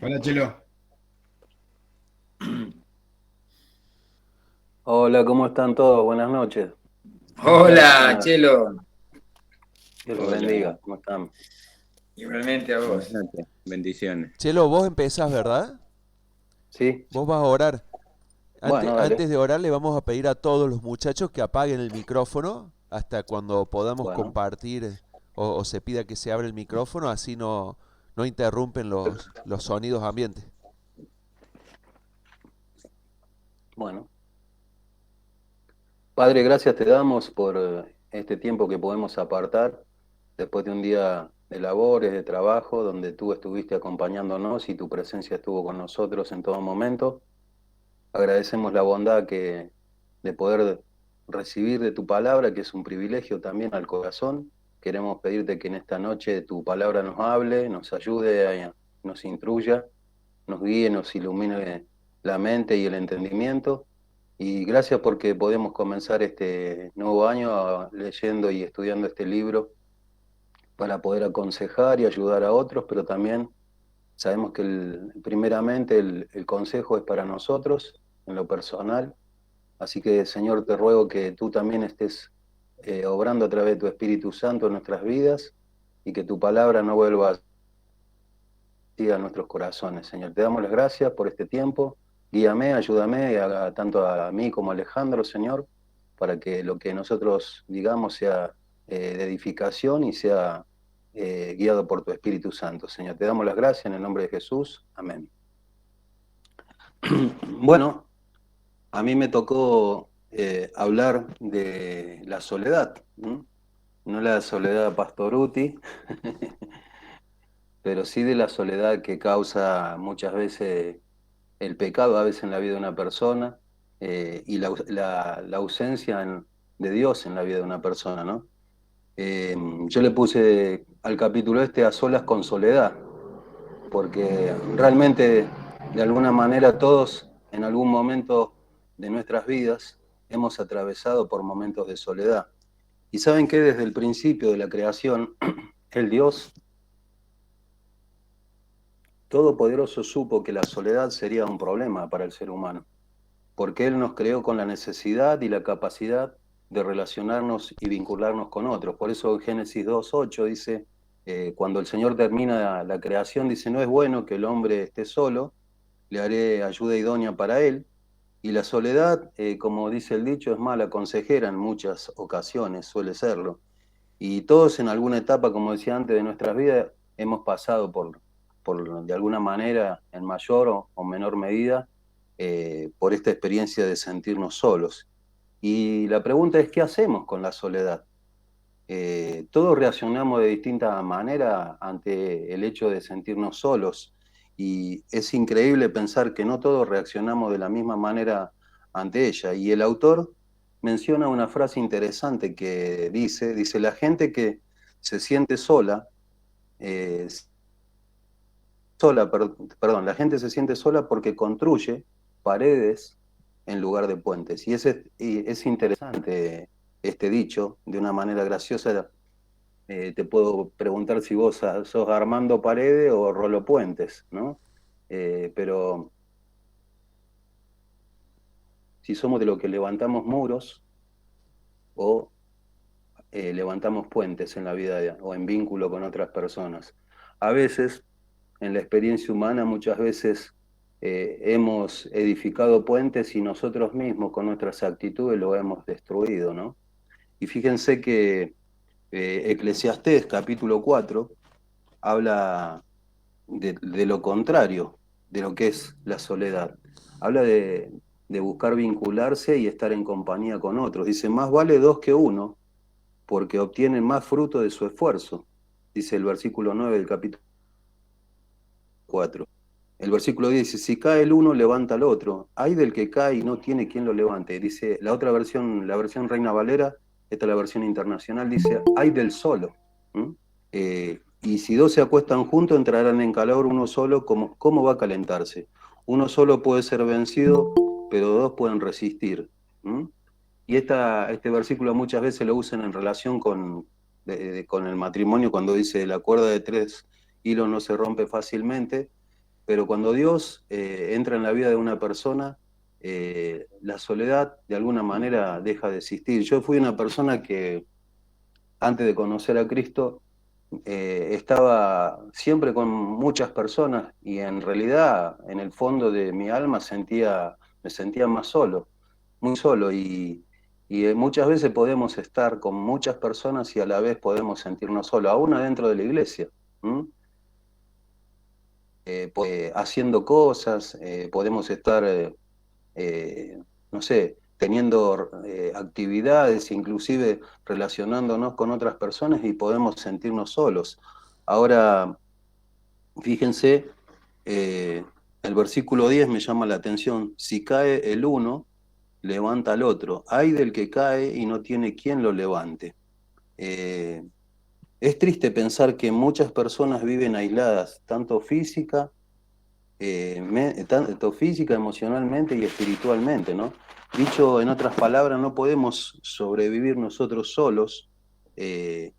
Hola, Chelo. Hola, ¿cómo están todos? Buenas noches. Buenas, Hola, buenas. Chelo. Dios los Hola, bendiga. ¿Cómo están? igualmente a Buenas vos. noches, bendiciones. Chelo, vos empezás, ¿verdad? ¿Sí? Vos vas a orar. Antes, Bueno, dale. antes de orar le vamos a pedir a todos los muchachos que apaguen el micrófono hasta cuando podamos Bueno. compartir o se pida que se abra el micrófono, así no interrumpen los sonidos ambientes. Bueno. Padre, gracias te damos por este tiempo que podemos apartar después de un día de labores, de trabajo, donde tú estuviste acompañándonos y tu presencia estuvo con nosotros en todo momento. Agradecemos la bondad de poder recibir de tu palabra, que es un privilegio también al corazón. Queremos pedirte que en esta noche tu palabra nos hable, nos ayude, nos instruya, nos guíe, nos ilumine la mente y el entendimiento. Y gracias porque podemos comenzar este nuevo año leyendo y estudiando este libro para poder aconsejar y ayudar a otros, pero también sabemos que primeramente el consejo es para nosotros, en lo personal. Así que, Señor, te ruego que tú también estés obrando a través de tu Espíritu Santo en nuestras vidas y que tu palabra no vuelva a nuestros corazones. Señor, te damos las gracias por este tiempo. Guíame, ayúdame, tanto a mí como a Alejandro, Señor, para que lo que nosotros digamos sea de edificación y sea guiado por tu Espíritu Santo. Señor, te damos las gracias en el nombre de Jesús. Amén. Bueno, a mí me tocó hablar de la soledad, ¿no? No la soledad Pastoruti, pero sí de la soledad que causa muchas veces el pecado, a veces en la vida de una persona, y la ausencia de Dios en la vida de una persona, ¿no? Yo le puse al capítulo este a solas con soledad, porque realmente, de alguna manera, todos en algún momento de nuestras vidas hemos atravesado por momentos de soledad. Y saben que desde el principio de la creación, el Dios Todopoderoso supo que la soledad sería un problema para el ser humano, porque Él nos creó con la necesidad y la capacidad de relacionarnos y vincularnos con otros. Por eso en Génesis 2.8 dice, cuando el Señor termina la creación, dice, no es bueno que el hombre esté solo, le haré ayuda idónea para él. Y la soledad, como dice el dicho, es mala consejera en muchas ocasiones, suele serlo. Y todos en alguna etapa, como decía antes, de nuestras vidas, hemos pasado de alguna manera, en mayor o menor medida, por esta experiencia de sentirnos solos. Y la pregunta es, ¿qué hacemos con la soledad? Todos reaccionamos de distinta manera ante el hecho de sentirnos solos y es increíble pensar que no todos reaccionamos de la misma manera ante ella. Y el autor menciona una frase interesante que dice, la gente que se siente sola, eh, perdón, la gente se siente sola porque construye paredes en lugar de puentes. Y es interesante este dicho, de una manera graciosa. Te puedo preguntar si vos sos Armando Paredes o Rolo Puentes, ¿no? Pero si somos de los que levantamos muros o levantamos puentes en la vida o en vínculo con otras personas. A veces, en la experiencia humana, muchas veces hemos edificado puentes y nosotros mismos con nuestras actitudes lo hemos destruido, ¿no? Y fíjense que Eclesiastés capítulo 4 habla de lo contrario, de lo que es la soledad. Habla de buscar vincularse y estar en compañía con otros. Dice, más vale dos que uno, porque obtienen más fruto de su esfuerzo, dice el versículo 9 del capítulo 4. El versículo 10 dice, si cae el uno, levanta al otro. Hay del que cae y no tiene quien lo levante. Dice la otra versión, la versión Reina Valera, esta es la versión internacional, dice, hay del solo. ¿Mm? Y si dos se acuestan juntos, entrarán en calor uno solo, ¿cómo va a calentarse? Uno solo puede ser vencido, pero dos pueden resistir. ¿Mm? Y este versículo muchas veces lo usan en relación con el matrimonio, cuando dice, la cuerda de tres hilos no se rompe fácilmente, pero cuando Dios entra en la vida de una persona, la soledad de alguna manera deja de existir. Yo fui una persona que antes de conocer a Cristo estaba siempre con muchas personas y en realidad en el fondo de mi alma me sentía más solo, muy solo y muchas veces podemos estar con muchas personas y a la vez podemos sentirnos solos, aún adentro de la iglesia. ¿Mm? Haciendo cosas, podemos estar, no sé, teniendo actividades, inclusive relacionándonos con otras personas y podemos sentirnos solos. Ahora, fíjense, eh, el versículo 10 me llama la atención. Si cae el uno, levanta al otro. Ay del que cae y no tiene quien lo levante. Eh, es triste pensar que muchas personas viven aisladas, tanto física, emocionalmente y espiritualmente, ¿no? Dicho en otras palabras, no podemos sobrevivir nosotros solos eh,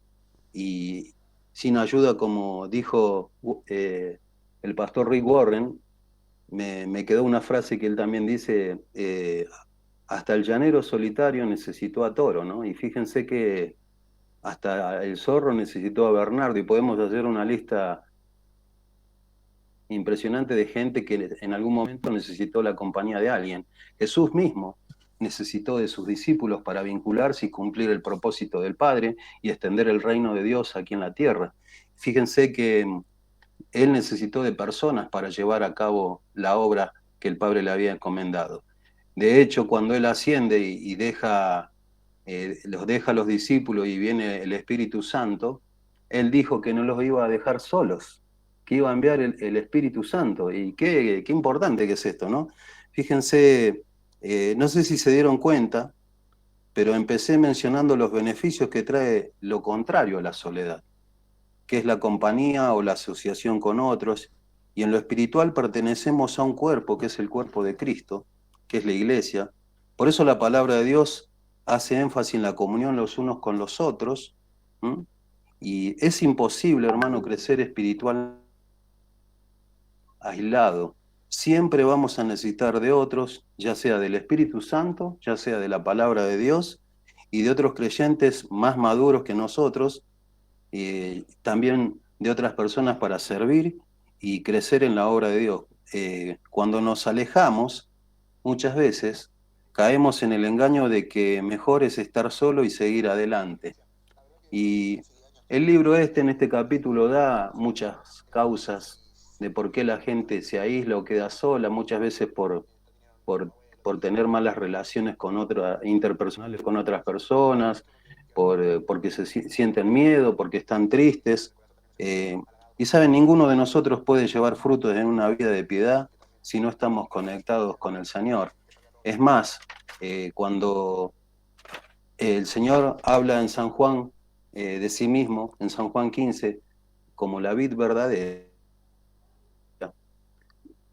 y sin ayuda, como dijo el pastor Rick Warren. Me quedó una frase que él también dice, hasta el llanero solitario necesitó a Toro, ¿no? Y fíjense que hasta el zorro necesitó a Bernardo y podemos hacer una lista impresionante de gente que en algún momento necesitó la compañía de alguien. Jesús mismo necesitó de sus discípulos para vincularse y cumplir el propósito del Padre y extender el reino de Dios aquí en la tierra. Fíjense que él necesitó de personas para llevar a cabo la obra que el Padre le había encomendado. De hecho, cuando él asciende y los deja a los discípulos y viene el Espíritu Santo, él dijo que no los iba a dejar solos, que iba a enviar el Espíritu Santo. Y qué importante que es esto, ¿no? Fíjense, no sé si se dieron cuenta, pero empecé mencionando los beneficios que trae lo contrario a la soledad, que es la compañía o la asociación con otros. Y en lo espiritual pertenecemos a un cuerpo, que es el cuerpo de Cristo, que es la iglesia. Por eso la palabra de Dios hace énfasis en la comunión los unos con los otros. ¿Mm? Y es imposible, hermano, crecer espiritual aislado. Siempre vamos a necesitar de otros, ya sea del Espíritu Santo, ya sea de la palabra de Dios y de otros creyentes más maduros que nosotros, también de otras personas para servir y crecer en la obra de Dios. Cuando nos alejamos, muchas veces caemos en el engaño de que mejor es estar solo y seguir adelante. Y el libro en este capítulo, da muchas causas de por qué la gente se aísla o queda sola, muchas veces por, por tener malas relaciones interpersonales con otras personas, porque sienten miedo, porque están tristes. Eh, y saben, ninguno de nosotros puede llevar frutos en una vida de piedad si no estamos conectados con el Señor. Es más, cuando el Señor habla en San Juan de sí mismo, en San Juan 15, como la vid verdadera,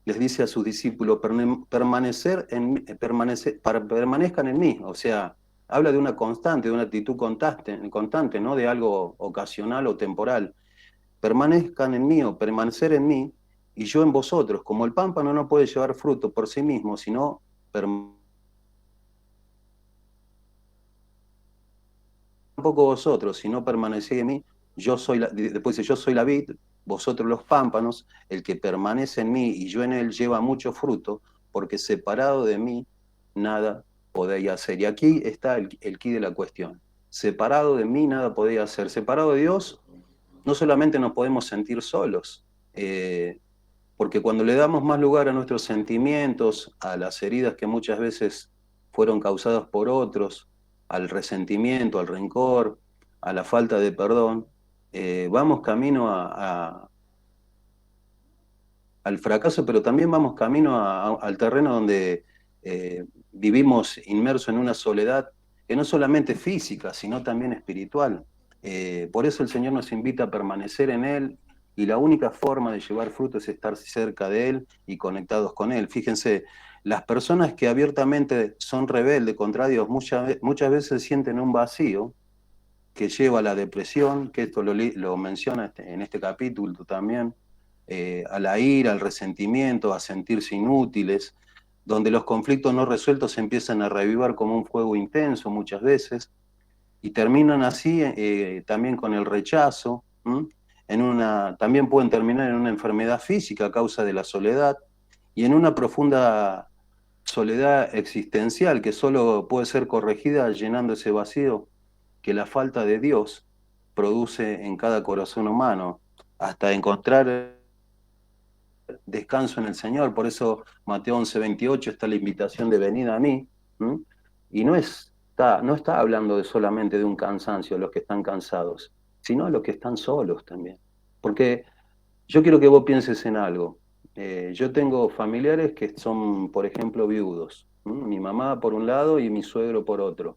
les dice a sus discípulos, permanezcan en mí. O sea, habla de una constante, de una actitud constante, no de algo ocasional o temporal. Permanezcan en mí o permanecer en mí y yo en vosotros. Como el pámpano no puede llevar fruto por sí mismo, sino tampoco vosotros, si no permanecéis en mí, después dice, yo soy la vid, vosotros los pámpanos, el que permanece en mí y yo en él lleva mucho fruto, porque separado de mí nada podéis hacer. Y aquí está el quid de la cuestión. Separado de mí nada podéis hacer. Separado de Dios, no solamente nos podemos sentir solos, porque cuando le damos más lugar a nuestros sentimientos, a las heridas que muchas veces fueron causadas por otros, al resentimiento, al rencor, a la falta de perdón, vamos camino al fracaso, pero también vamos camino al terreno donde vivimos inmersos en una soledad que no solamente es física, sino también espiritual. Por eso el Señor nos invita a permanecer en Él y la única forma de llevar fruto es estar cerca de Él y conectados con Él. Fíjense, las personas que abiertamente son rebeldes contra Dios muchas veces sienten un vacío que lleva a la depresión, que esto lo menciona en este capítulo también, a la ira, al resentimiento, a sentirse inútiles, donde los conflictos no resueltos se empiezan a reavivar como un fuego intenso muchas veces, y terminan así también con el rechazo, también pueden terminar en una enfermedad física a causa de la soledad, y en una profunda soledad existencial que solo puede ser corregida llenando ese vacío que la falta de Dios produce en cada corazón humano, hasta encontrar descanso en el Señor. Por eso Mateo 11:28 está la invitación de venir a mí, ¿m? Y no está hablando solamente de un cansancio, los que están cansados, sino a los que están solos también. Porque yo quiero que vos pienses en algo. Yo tengo familiares que son, por ejemplo, viudos. Mi mamá por un lado y mi suegro por otro.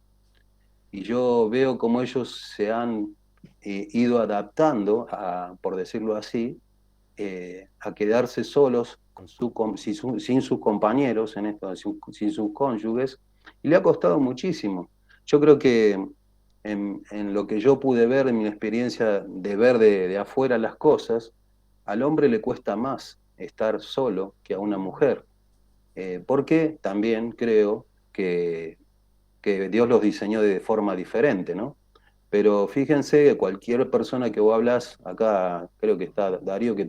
Y yo veo cómo ellos se han ido adaptando, por decirlo así, a quedarse solos sin sus compañeros, en esto, sin sus cónyuges, y le ha costado muchísimo. Yo creo que en lo que yo pude ver, en mi experiencia de ver de afuera las cosas, al hombre le cuesta más estar solo que a una mujer, porque también creo que Dios los diseñó de forma diferente, ¿no? Pero fíjense que cualquier persona que vos hablas, acá creo que está Darío, que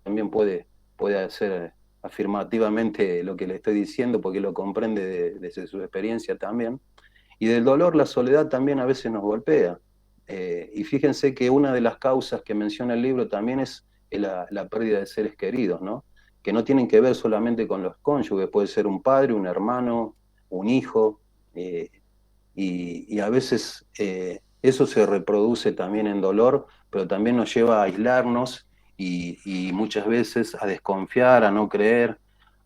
también puede hacer afirmativamente lo que le estoy diciendo, porque lo comprende desde su experiencia también. Y del dolor, la soledad también a veces nos golpea. Y fíjense que una de las causas que menciona el libro también es la pérdida de seres queridos, ¿no? Que no tienen que ver solamente con los cónyuges, puede ser un padre, un hermano, un hijo, eh, y a veces eso se reproduce también en dolor, pero también nos lleva a aislarnos y muchas veces a desconfiar, a no creer,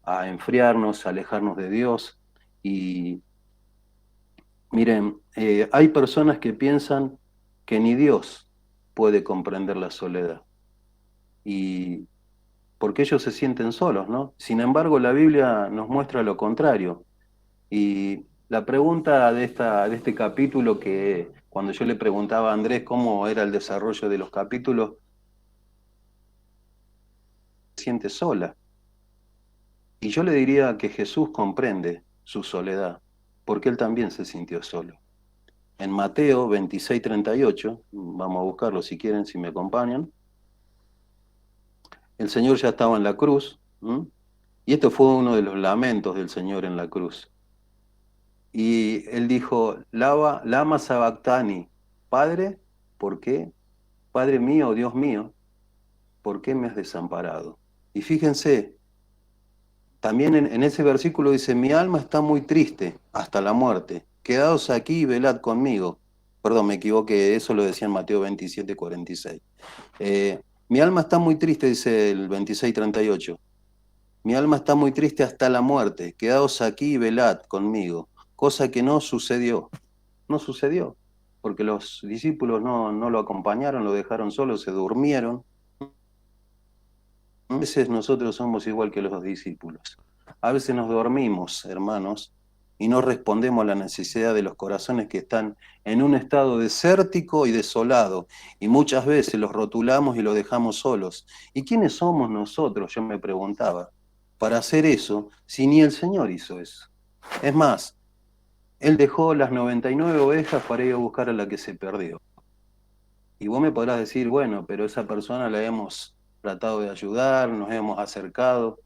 a enfriarnos, a alejarnos de Dios. Y miren, hay personas que piensan que ni Dios puede comprender la soledad, y porque ellos se sienten solos, ¿no? Sin embargo, la Biblia nos muestra lo contrario. Y la pregunta de este capítulo, que cuando yo le preguntaba a Andrés cómo era el desarrollo de los capítulos, se siente sola. Y yo le diría que Jesús comprende su soledad, porque él también se sintió solo. En Mateo 26:38, vamos a buscarlo si quieren, si me acompañan, el Señor ya estaba en la cruz, ¿m? Y esto fue uno de los lamentos del Señor en la cruz. Y él dijo, lama sabactani, Padre, ¿por qué? Padre mío, Dios mío, ¿por qué me has desamparado? Y fíjense, también en ese versículo dice, mi alma está muy triste hasta la muerte, quedaos aquí y velad conmigo. Perdón, me equivoqué, eso lo decía en Mateo 27:46. Mi alma está muy triste, dice el 26:38. Mi alma está muy triste hasta la muerte, quedaos aquí y velad conmigo, cosa que no sucedió. No sucedió, porque los discípulos no lo acompañaron, lo dejaron solo, se durmieron. A veces nosotros somos igual que los discípulos. A veces nos dormimos, hermanos, y no respondemos a la necesidad de los corazones que están en un estado desértico y desolado, y muchas veces los rotulamos y los dejamos solos. ¿Y quiénes somos nosotros? Yo me preguntaba, para hacer eso, si ni el Señor hizo eso. Es más, Él dejó las 99 ovejas para ir a buscar a la que se perdió. Y vos me podrás decir, bueno, pero esa persona la hemos tratado de ayudar, nos hemos acercado,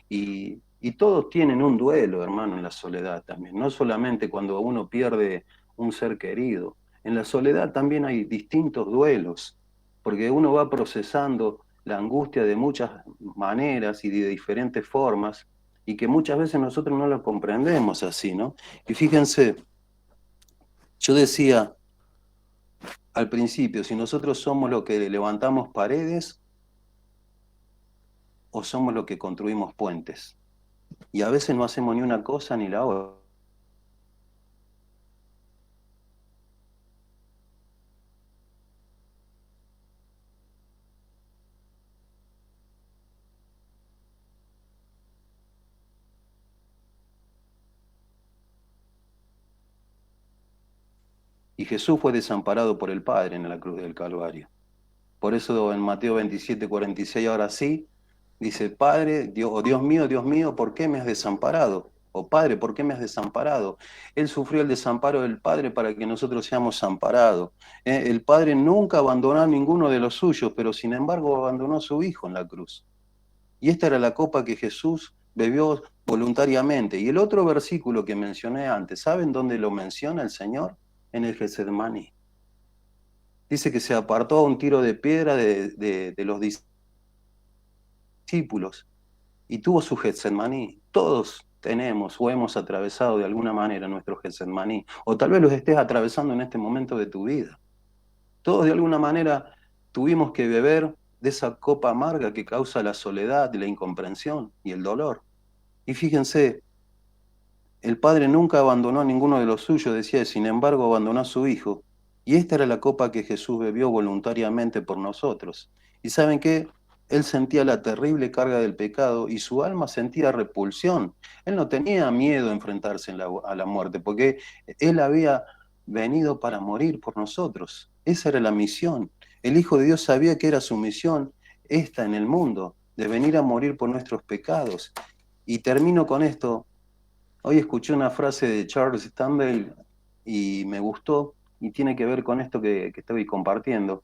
y todos tienen un duelo, hermano, en la soledad también. No solamente cuando uno pierde un ser querido, en la soledad también hay distintos duelos, porque uno va procesando la angustia de muchas maneras y de diferentes formas, y que muchas veces nosotros no lo comprendemos así, ¿no? Y fíjense, yo decía al principio, si nosotros somos los que levantamos paredes o somos los que construimos puentes. Y a veces no hacemos ni una cosa ni la otra. Y Jesús fue desamparado por el Padre en la cruz del Calvario. Por eso en Mateo 27:46 ahora sí, dice, Padre, Dios, o Dios mío, ¿por qué me has desamparado? O Padre, ¿por qué me has desamparado? Él sufrió el desamparo del Padre para que nosotros seamos amparados. El Padre nunca abandonó a ninguno de los suyos, pero sin embargo abandonó a su Hijo en la cruz. Y esta era la copa que Jesús bebió voluntariamente. Y el otro versículo que mencioné antes, ¿saben dónde lo menciona el Señor? En el Getsemaní. Dice que se apartó a un tiro de piedra de los discípulos y tuvo su Getsemaní. Todos tenemos o hemos atravesado de alguna manera nuestro Getsemaní, o tal vez los estés atravesando en este momento de tu vida. Todos de alguna manera tuvimos que beber de esa copa amarga que causa la soledad, la incomprensión y el dolor. Y fíjense, el Padre nunca abandonó a ninguno de los suyos, decía, sin embargo abandonó a su Hijo. Y esta era la copa que Jesús bebió voluntariamente por nosotros. ¿Y saben qué? Él sentía la terrible carga del pecado y su alma sentía repulsión. Él no tenía miedo a enfrentarse a la muerte, porque Él había venido para morir por nosotros. Esa era la misión. El Hijo de Dios sabía que era su misión esta en el mundo, de venir a morir por nuestros pecados. Y termino con esto. Hoy escuché una frase de Charles Stanley y me gustó y tiene que ver con esto que estoy compartiendo.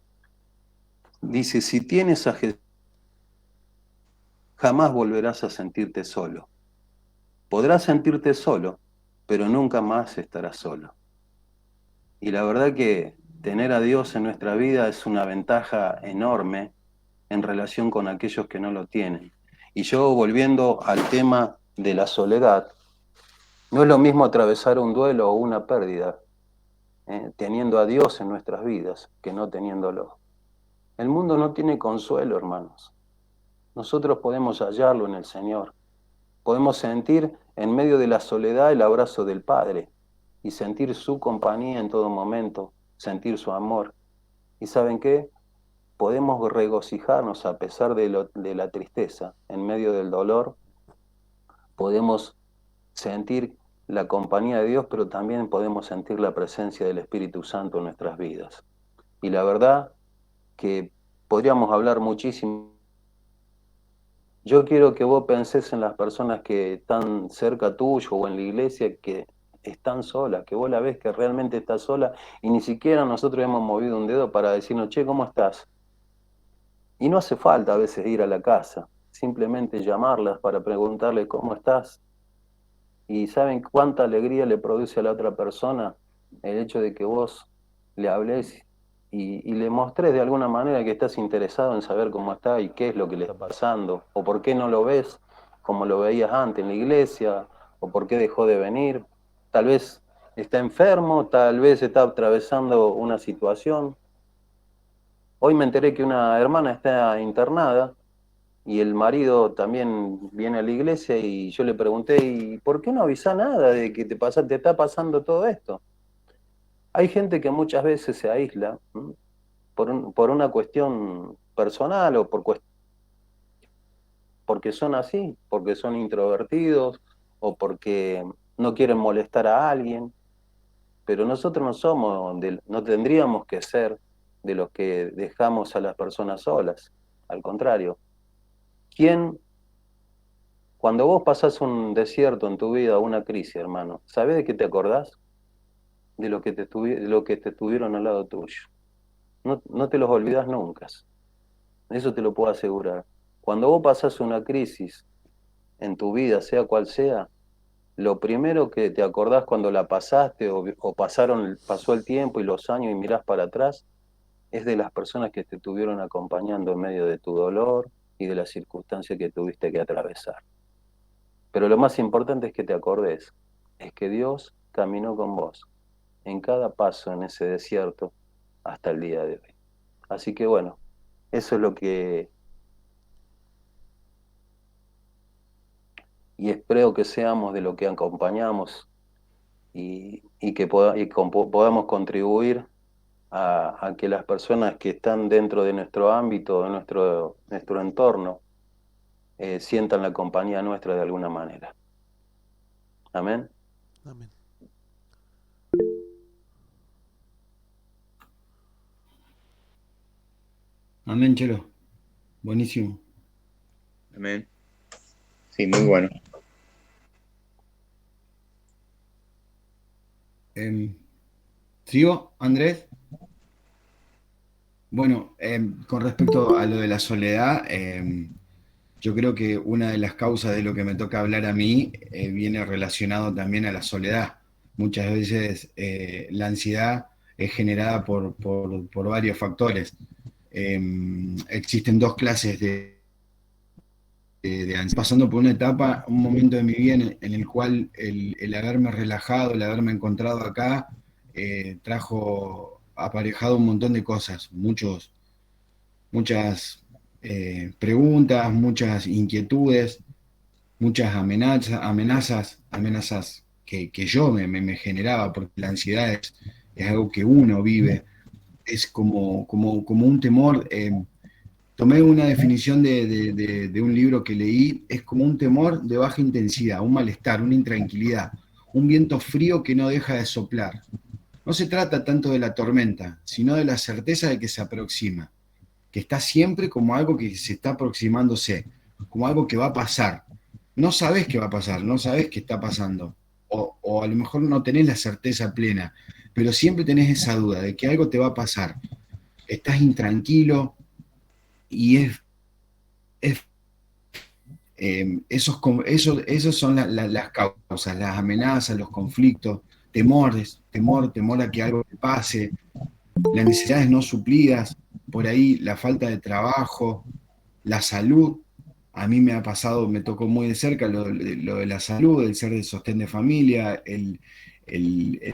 Dice, si tienes a Jesús, jamás volverás a sentirte solo. Podrás sentirte solo, pero nunca más estarás solo. Y la verdad que tener a Dios en nuestra vida es una ventaja enorme en relación con aquellos que no lo tienen. Y yo, volviendo al tema de la soledad, no es lo mismo atravesar un duelo o una pérdida, teniendo a Dios en nuestras vidas que no teniéndolo. El mundo no tiene consuelo, hermanos. Nosotros podemos hallarlo en el Señor. Podemos sentir en medio de la soledad el abrazo del Padre y sentir su compañía en todo momento, sentir su amor. ¿Y saben qué? Podemos regocijarnos a pesar de la tristeza, en medio del dolor. Podemos sentir la compañía de Dios, pero también podemos sentir la presencia del Espíritu Santo en nuestras vidas. Y la verdad que podríamos hablar muchísimo. Yo quiero que vos penses en las personas que están cerca tuyo o en la iglesia que están solas, que vos la ves que realmente está sola y ni siquiera nosotros hemos movido un dedo para decirnos, che, ¿cómo estás? Y no hace falta a veces ir a la casa, simplemente llamarlas para preguntarle cómo estás. Y ¿saben cuánta alegría le produce a la otra persona el hecho de que vos le hables y le mostrés de alguna manera que estás interesado en saber cómo está y qué es lo que le está pasando, o por qué no lo ves como lo veías antes en la iglesia, o por qué dejó de venir? Tal vez está enfermo, tal vez está atravesando una situación. Hoy me enteré que una hermana está internada y el marido también viene a la iglesia y yo le pregunté, ¿y por qué no avisa nada de que te está pasando todo esto? Hay gente que muchas veces se aísla por una cuestión personal o porque son así, porque son introvertidos o porque no quieren molestar a alguien, pero nosotros no somos, no tendríamos que ser de los que dejamos a las personas solas. Al contrario, ¿quién cuando vos pasás un desierto en tu vida, una crisis, hermano, ¿sabés de qué te acordás? De lo que te estuvieron al lado tuyo. No, no te los olvidás nunca. Eso te lo puedo asegurar. Cuando vos pasás una crisis en tu vida, sea cual sea, lo primero que te acordás cuando la pasaste o pasó el tiempo y los años y mirás para atrás, es de las personas que te estuvieron acompañando en medio de tu dolor y de las circunstancias que tuviste que atravesar. Pero lo más importante es que te acordes, es que Dios caminó con vos en cada paso en ese desierto hasta el día de hoy. Así que bueno, eso es lo que, y espero que seamos de lo que acompañamos y que podamos contribuir a que las personas que están dentro de nuestro ámbito, de nuestro entorno, sientan la compañía nuestra de alguna manera. Amén. Amén. Amén, Chelo. Buenísimo. Amén. Sí, muy bueno. ¿Sigo, Andrés? Bueno, con respecto a lo de la soledad, yo creo que una de las causas de lo que me toca hablar a mí viene relacionado también a la soledad. Muchas veces la ansiedad es generada por varios factores. Existen dos clases de ansiedad. Pasando por una etapa, un momento de mi vida en el cual el haberme relajado, el haberme encontrado acá, trajo aparejado un montón de cosas, muchas preguntas, muchas inquietudes, muchas amenazas que yo me generaba, porque la ansiedad es algo que uno vive, es como un temor. Tomé una definición de un libro que leí, es como un temor de baja intensidad, un malestar, una intranquilidad, un viento frío que no deja de soplar. No se trata tanto de la tormenta, sino de la certeza de que se aproxima, que está siempre como algo que se está aproximándose, como algo que va a pasar. No sabes qué va a pasar, no sabes qué está pasando, o a lo mejor no tenés la certeza plena, pero siempre tenés esa duda de que algo te va a pasar. Estás intranquilo y es esos son las causas, las amenazas, los conflictos, temor a que algo te pase, las necesidades no suplidas, por ahí la falta de trabajo, la salud. A mí me ha pasado, me tocó muy de cerca lo de la salud, el ser de sostén de familia, el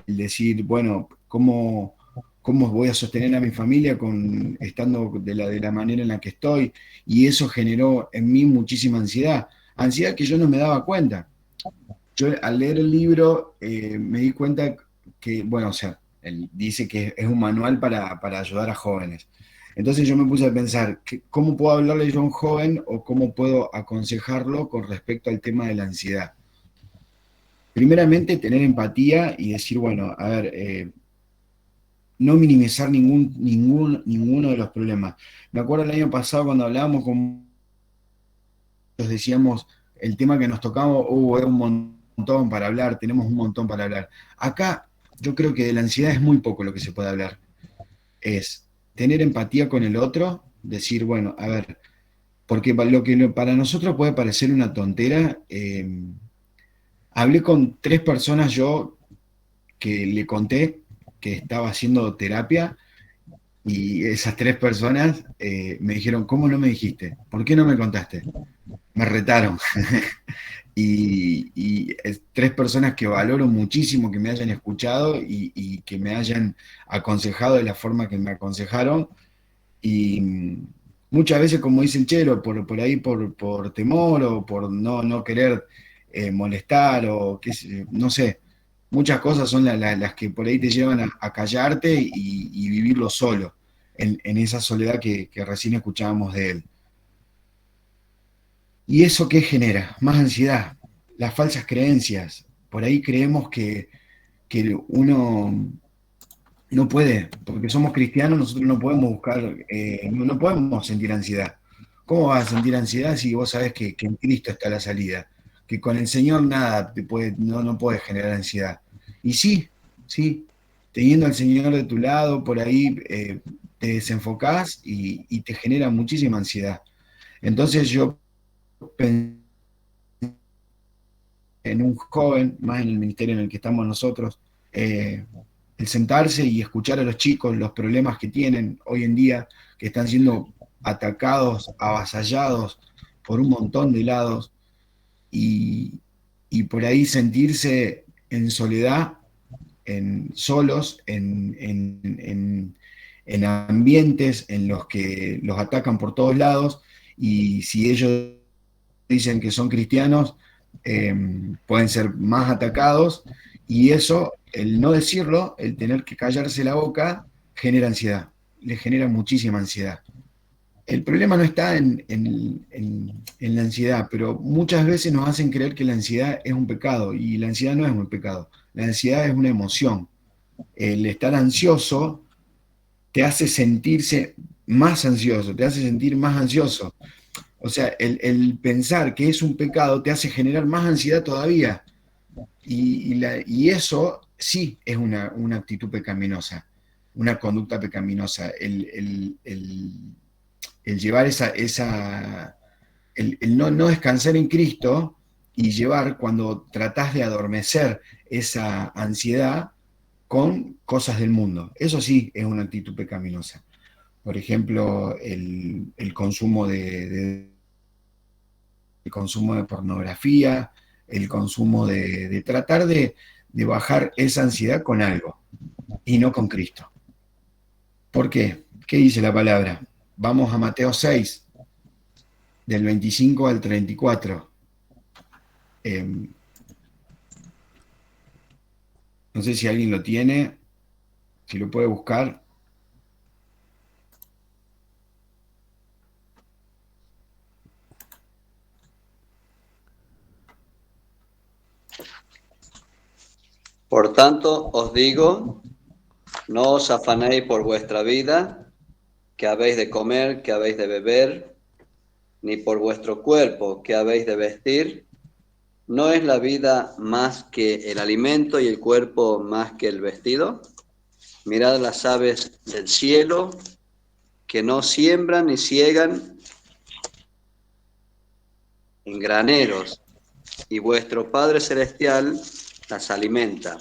decir, bueno, ¿cómo voy a sostener a mi familia estando de la manera en la que estoy? Y eso generó en mí muchísima ansiedad, ansiedad que yo no me daba cuenta. Yo al leer el libro me di cuenta que, bueno, o sea, él dice que es un manual para ayudar a jóvenes. Entonces yo me puse a pensar, ¿cómo puedo hablarle yo a un joven o cómo puedo aconsejarlo con respecto al tema de la ansiedad? Primeramente, tener empatía y decir, bueno, a ver, no minimizar ninguno de los problemas. Me acuerdo el año pasado cuando hablábamos con decíamos, el tema que nos tocamos, es un montón para hablar, tenemos un montón para hablar. Acá yo creo que de la ansiedad es muy poco lo que se puede hablar. Es tener empatía con el otro, decir, bueno, a ver, porque lo que para nosotros puede parecer una tontera, hablé con 3 personas yo que le conté que estaba haciendo terapia y esas 3 personas me dijeron, ¿cómo no me dijiste? ¿Por qué no me contaste? Me retaron. Y 3 personas que valoro muchísimo que me hayan escuchado y que me hayan aconsejado de la forma que me aconsejaron. Y muchas veces, como dice el Chelo, por ahí por temor o por no querer molestar o qué sé, no sé, muchas cosas son las que por ahí te llevan a callarte y vivirlo solo, en esa soledad que recién escuchábamos de él. ¿Y eso qué genera? Más ansiedad, las falsas creencias. Por ahí creemos que uno no puede, porque somos cristianos, nosotros no podemos buscar, no podemos sentir ansiedad. ¿Cómo vas a sentir ansiedad si vos sabés que en Cristo está la salida? Que con el Señor nada te puede, no puede generar ansiedad. Y sí, sí, teniendo al Señor de tu lado, por ahí te desenfocás y te genera muchísima ansiedad. Entonces yo pensé en un joven, más en el ministerio en el que estamos nosotros, eh, el sentarse y escuchar a los chicos los problemas que tienen hoy en día, que están siendo atacados, avasallados por un montón de lados, y, y por ahí sentirse en soledad, solos, en ambientes en los que los atacan por todos lados, y si ellos dicen que son cristianos, eh, pueden ser más atacados y eso, el no decirlo, el tener que callarse la boca, genera ansiedad, le genera muchísima ansiedad. El problema no está en la ansiedad, pero muchas veces nos hacen creer que la ansiedad es un pecado y la ansiedad no es un pecado, la ansiedad es una emoción. El estar ansioso te hace sentirse más ansioso, te hace sentir más ansioso. O sea, el pensar que es un pecado te hace generar más ansiedad todavía. Y eso sí es una actitud pecaminosa, una conducta pecaminosa. El llevar el no descansar en Cristo y llevar cuando tratás de adormecer esa ansiedad con cosas del mundo. Eso sí es una actitud pecaminosa. Por ejemplo, el consumo de pornografía, el consumo de tratar de bajar esa ansiedad con algo y no con Cristo. ¿Por qué? ¿Qué dice la palabra? Vamos a Mateo 6, del 25 al 34. No sé si alguien lo tiene, si lo puede buscar. Por tanto, os digo, no os afanéis por vuestra vida, que habéis de comer, que habéis de beber, ni por vuestro cuerpo, que habéis de vestir. ¿No es la vida más que el alimento y el cuerpo más que el vestido? Mirad las aves del cielo, que no siembran ni ciegan en graneros, y vuestro Padre Celestial las alimenta.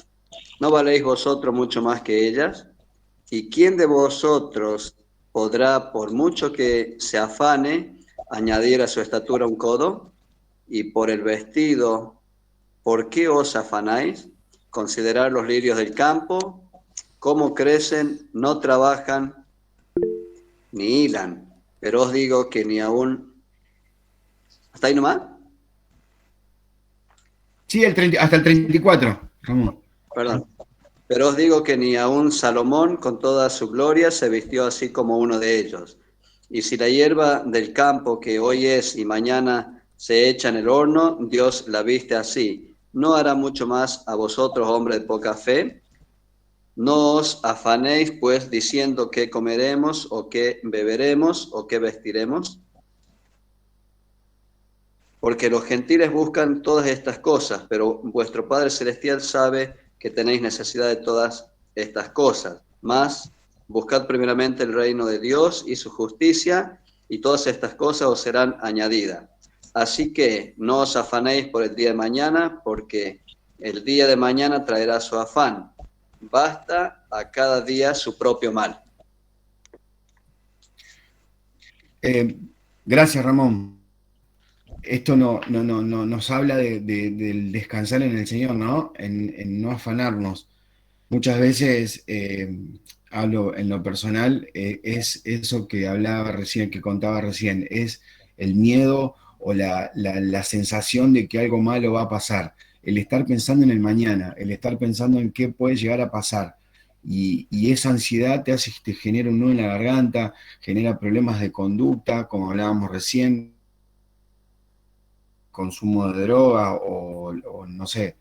¿No valéis vosotros mucho más que ellas? ¿Y quién de vosotros podrá, por mucho que se afane, añadir a su estatura un codo? Y por el vestido, ¿por qué os afanáis? Considerad los lirios del campo, cómo crecen, no trabajan ni hilan. Pero os digo que ni aún... ¿Hasta ahí nomás? Sí, hasta el 34. Ramón. Perdón. Pero os digo que ni aun Salomón, con toda su gloria, se vistió así como uno de ellos. Y si la hierba del campo, que hoy es y mañana se echa en el horno, Dios la viste así, ¿no hará mucho más a vosotros, hombres de poca fe? No os afanéis, pues, diciendo qué comeremos, o qué beberemos, o qué vestiremos, porque los gentiles buscan todas estas cosas, pero vuestro Padre Celestial sabe que tenéis necesidad de todas estas cosas. Mas buscad primeramente el reino de Dios y su justicia, y todas estas cosas os serán añadidas. Así que no os afanéis por el día de mañana, porque el día de mañana traerá su afán. Basta a cada día su propio mal. Gracias, Ramón. Esto nos habla del descansar en el Señor, ¿no? En no afanarnos. Muchas veces, hablo en lo personal, es eso que hablaba recién, que contaba recién, es el miedo o la sensación de que algo malo va a pasar, el estar pensando en el mañana, el estar pensando en qué puede llegar a pasar. Y esa ansiedad te hace, te genera un nudo en la garganta, genera problemas de conducta, como hablábamos recién, consumo de droga o no sé,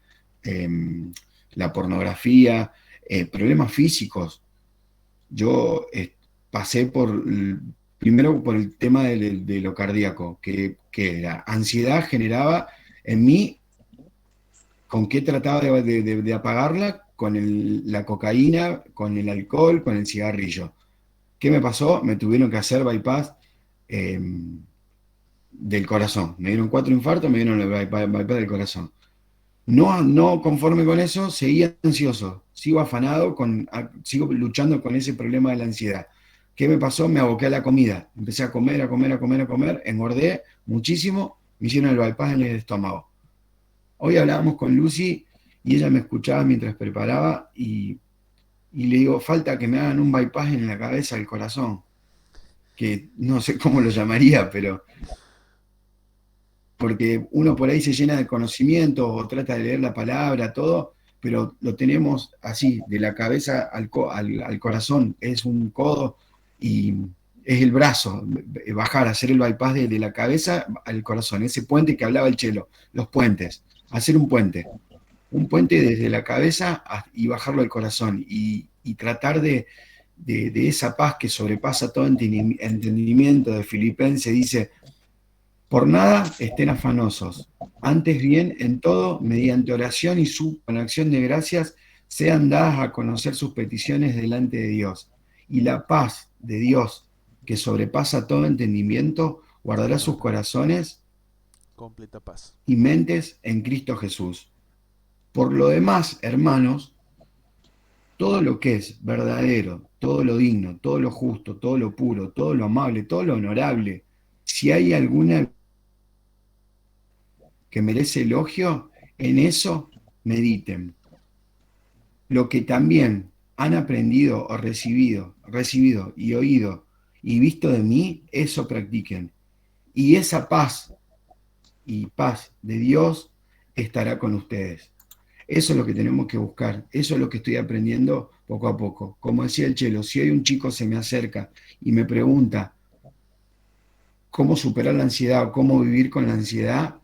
la pornografía, problemas físicos. Yo pasé primero por el tema de lo cardíaco, que la ansiedad generaba en mí, con qué trataba de apagarla, con la cocaína, con el alcohol, con el cigarrillo. ¿Qué me pasó? Me tuvieron que hacer bypass del corazón. Me dieron 4 infartos, me dieron el bypass del corazón. No conforme con eso, seguía ansioso, sigo afanado, sigo luchando con ese problema de la ansiedad. ¿Qué me pasó? Me aboqué a la comida. Empecé a comer, engordé muchísimo, me hicieron el bypass en el estómago. Hoy hablábamos con Lucy y ella me escuchaba mientras preparaba y le digo, falta que me hagan un bypass en la cabeza del corazón, que no sé cómo lo llamaría, pero porque uno por ahí se llena de conocimiento o trata de leer la palabra, todo, pero lo tenemos así, de la cabeza al corazón, es un codo y es el brazo, bajar, hacer el bypass de la cabeza al corazón, ese puente que hablaba el Chelo, los puentes, hacer un puente desde la cabeza y bajarlo al corazón y tratar de esa paz que sobrepasa todo entendimiento de Filipenses, dice, por nada estén afanosos, antes bien en todo, mediante oración y con acción de gracias, sean dadas a conocer sus peticiones delante de Dios. Y la paz de Dios, que sobrepasa todo entendimiento, guardará sus corazones Completa paz. y mentes en Cristo Jesús. Por lo demás, hermanos, todo lo que es verdadero, todo lo digno, todo lo justo, todo lo puro, todo lo amable, todo lo honorable, si hay alguna que merece elogio, en eso mediten. Lo que también han aprendido o recibido y oído y visto de mí, eso practiquen. Y esa paz y paz de Dios estará con ustedes. Eso es lo que tenemos que buscar, eso es lo que estoy aprendiendo poco a poco. Como decía el Chelo, si hoy un chico se me acerca y me pregunta cómo superar la ansiedad o cómo vivir con la ansiedad,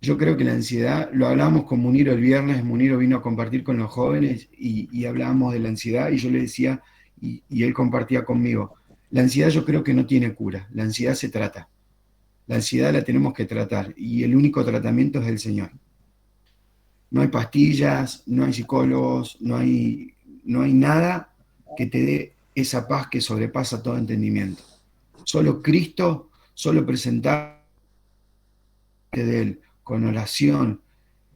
yo creo que la ansiedad, lo hablábamos con Muniro el viernes, Muniro vino a compartir con los jóvenes y hablábamos de la ansiedad y yo le decía, y él compartía conmigo, la ansiedad yo creo que no tiene cura, la ansiedad se trata, la ansiedad la tenemos que tratar y el único tratamiento es el Señor. No hay pastillas, no hay psicólogos, no hay nada que te dé esa paz que sobrepasa todo entendimiento. Solo Cristo, solo presentarte de Él con oración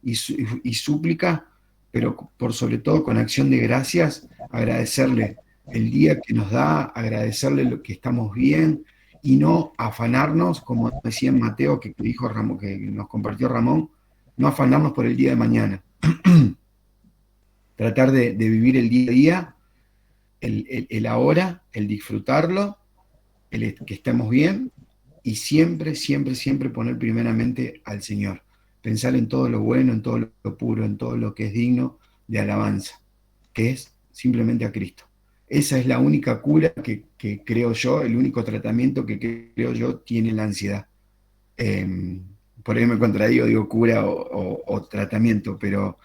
y súplica, pero por sobre todo con acción de gracias, agradecerle el día que nos da, agradecerle lo que estamos bien y no afanarnos, como decía en Mateo, que dijo Ramón, que nos compartió Ramón, no afanarnos por el día de mañana. Tratar de vivir el día a día, el ahora, el disfrutarlo, que estemos bien y siempre, siempre, siempre poner primeramente al Señor. Pensar en todo lo bueno, en todo lo puro, en todo lo que es digno de alabanza, que es simplemente a Cristo. Esa es la única cura que creo yo, el único tratamiento que creo yo tiene la ansiedad. Por ahí me contradigo, digo cura o tratamiento, pero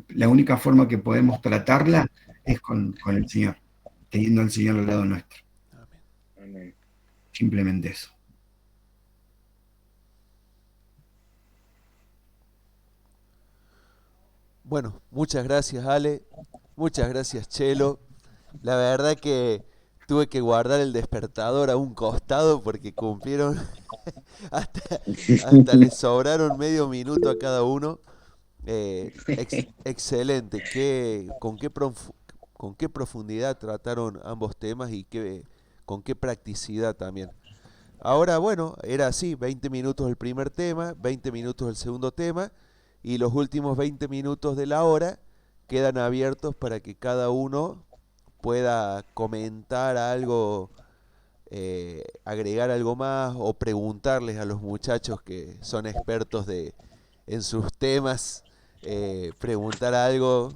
la única forma que podemos tratarla es con el Señor, teniendo al Señor al lado nuestro. Amén. Simplemente eso. Bueno, muchas gracias Ale, muchas gracias Chelo. La verdad que tuve que guardar el despertador a un costado porque cumplieron, hasta les sobraron medio minuto a cada uno. Excelente, con qué profundidad trataron ambos temas y con qué practicidad también. Ahora, bueno, era así, 20 minutos el primer tema, 20 minutos el segundo tema, y los últimos 20 minutos de la hora quedan abiertos para que cada uno pueda comentar algo, agregar algo más o preguntarles a los muchachos que son expertos en sus temas, preguntar algo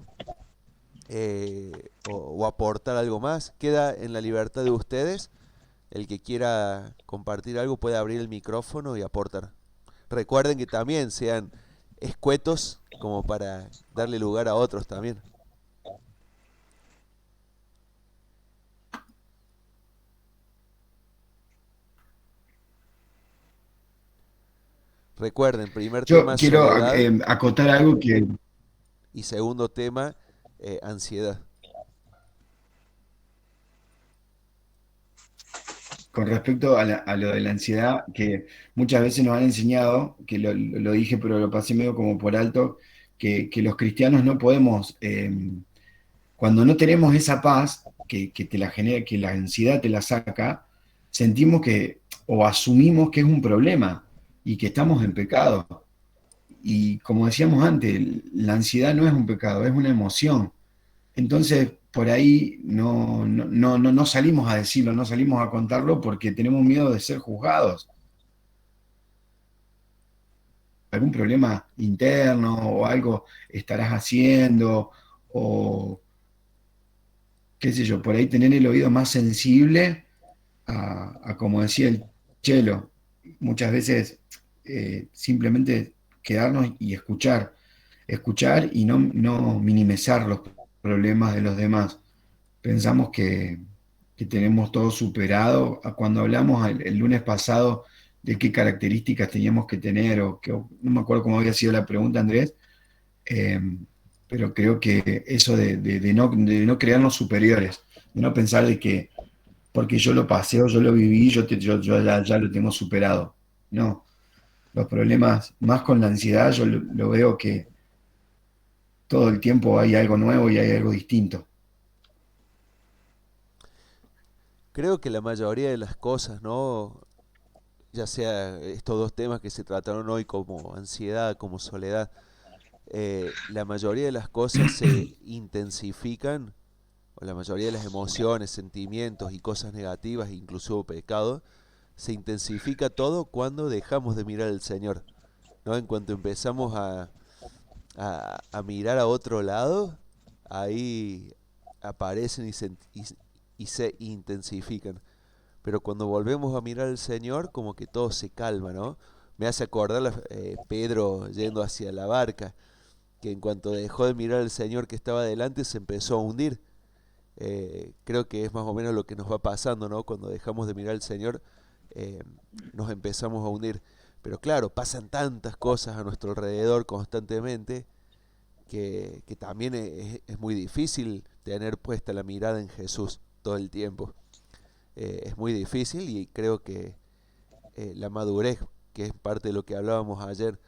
o aportar algo más. Queda en la libertad de ustedes. El que quiera compartir algo puede abrir el micrófono y aportar. Recuerden que también sean escuetos como para darle lugar a otros también. Recuerden, primer Yo tema quiero soledad acotar algo que y segundo tema ansiedad. con respecto a lo de la ansiedad, que muchas veces nos han enseñado, que lo dije pero lo pasé medio como por alto, que los cristianos no podemos, cuando no tenemos esa paz que te la genera, que la ansiedad te la saca, sentimos que, o asumimos que es un problema y que estamos en pecado. Y como decíamos antes, la ansiedad no es un pecado, es una emoción. Entonces, por ahí no salimos a decirlo, no salimos a contarlo porque tenemos miedo de ser juzgados. Algún problema interno o algo estarás haciendo, o qué sé yo, por ahí tener el oído más sensible como decía el Chelo, muchas veces simplemente quedarnos y escuchar y no minimizar los problemas de los demás, pensamos que tenemos todo superado. Cuando hablamos el lunes pasado de qué características teníamos que tener, no me acuerdo cómo había sido la pregunta, Andrés, eh, pero creo que eso de no creernos superiores, de no pensar de que porque yo lo pasé o yo lo viví, yo ya lo tengo superado. No, los problemas, más con la ansiedad, yo lo veo que todo el tiempo hay algo nuevo y hay algo distinto. Creo que la mayoría de las cosas, ¿no? Ya sea estos dos temas que se trataron hoy como ansiedad, como soledad, la mayoría de las cosas se intensifican, o la mayoría de las emociones, sentimientos y cosas negativas, incluso pecado, se intensifica todo cuando dejamos de mirar al Señor, ¿no? En cuanto empezamos a mirar a otro lado, ahí aparecen y se intensifican. Pero cuando volvemos a mirar al Señor, como que todo se calma, ¿no? Me hace acordar Pedro yendo hacia la barca, que en cuanto dejó de mirar al Señor que estaba delante, se empezó a hundir. Creo que es más o menos lo que nos va pasando, ¿no? Cuando dejamos de mirar al Señor, eh, nos empezamos a hundir. Pero claro, pasan tantas cosas a nuestro alrededor constantemente que también es muy difícil tener puesta la mirada en Jesús todo el tiempo. Es muy difícil y creo que la madurez, que es parte de lo que hablábamos ayer,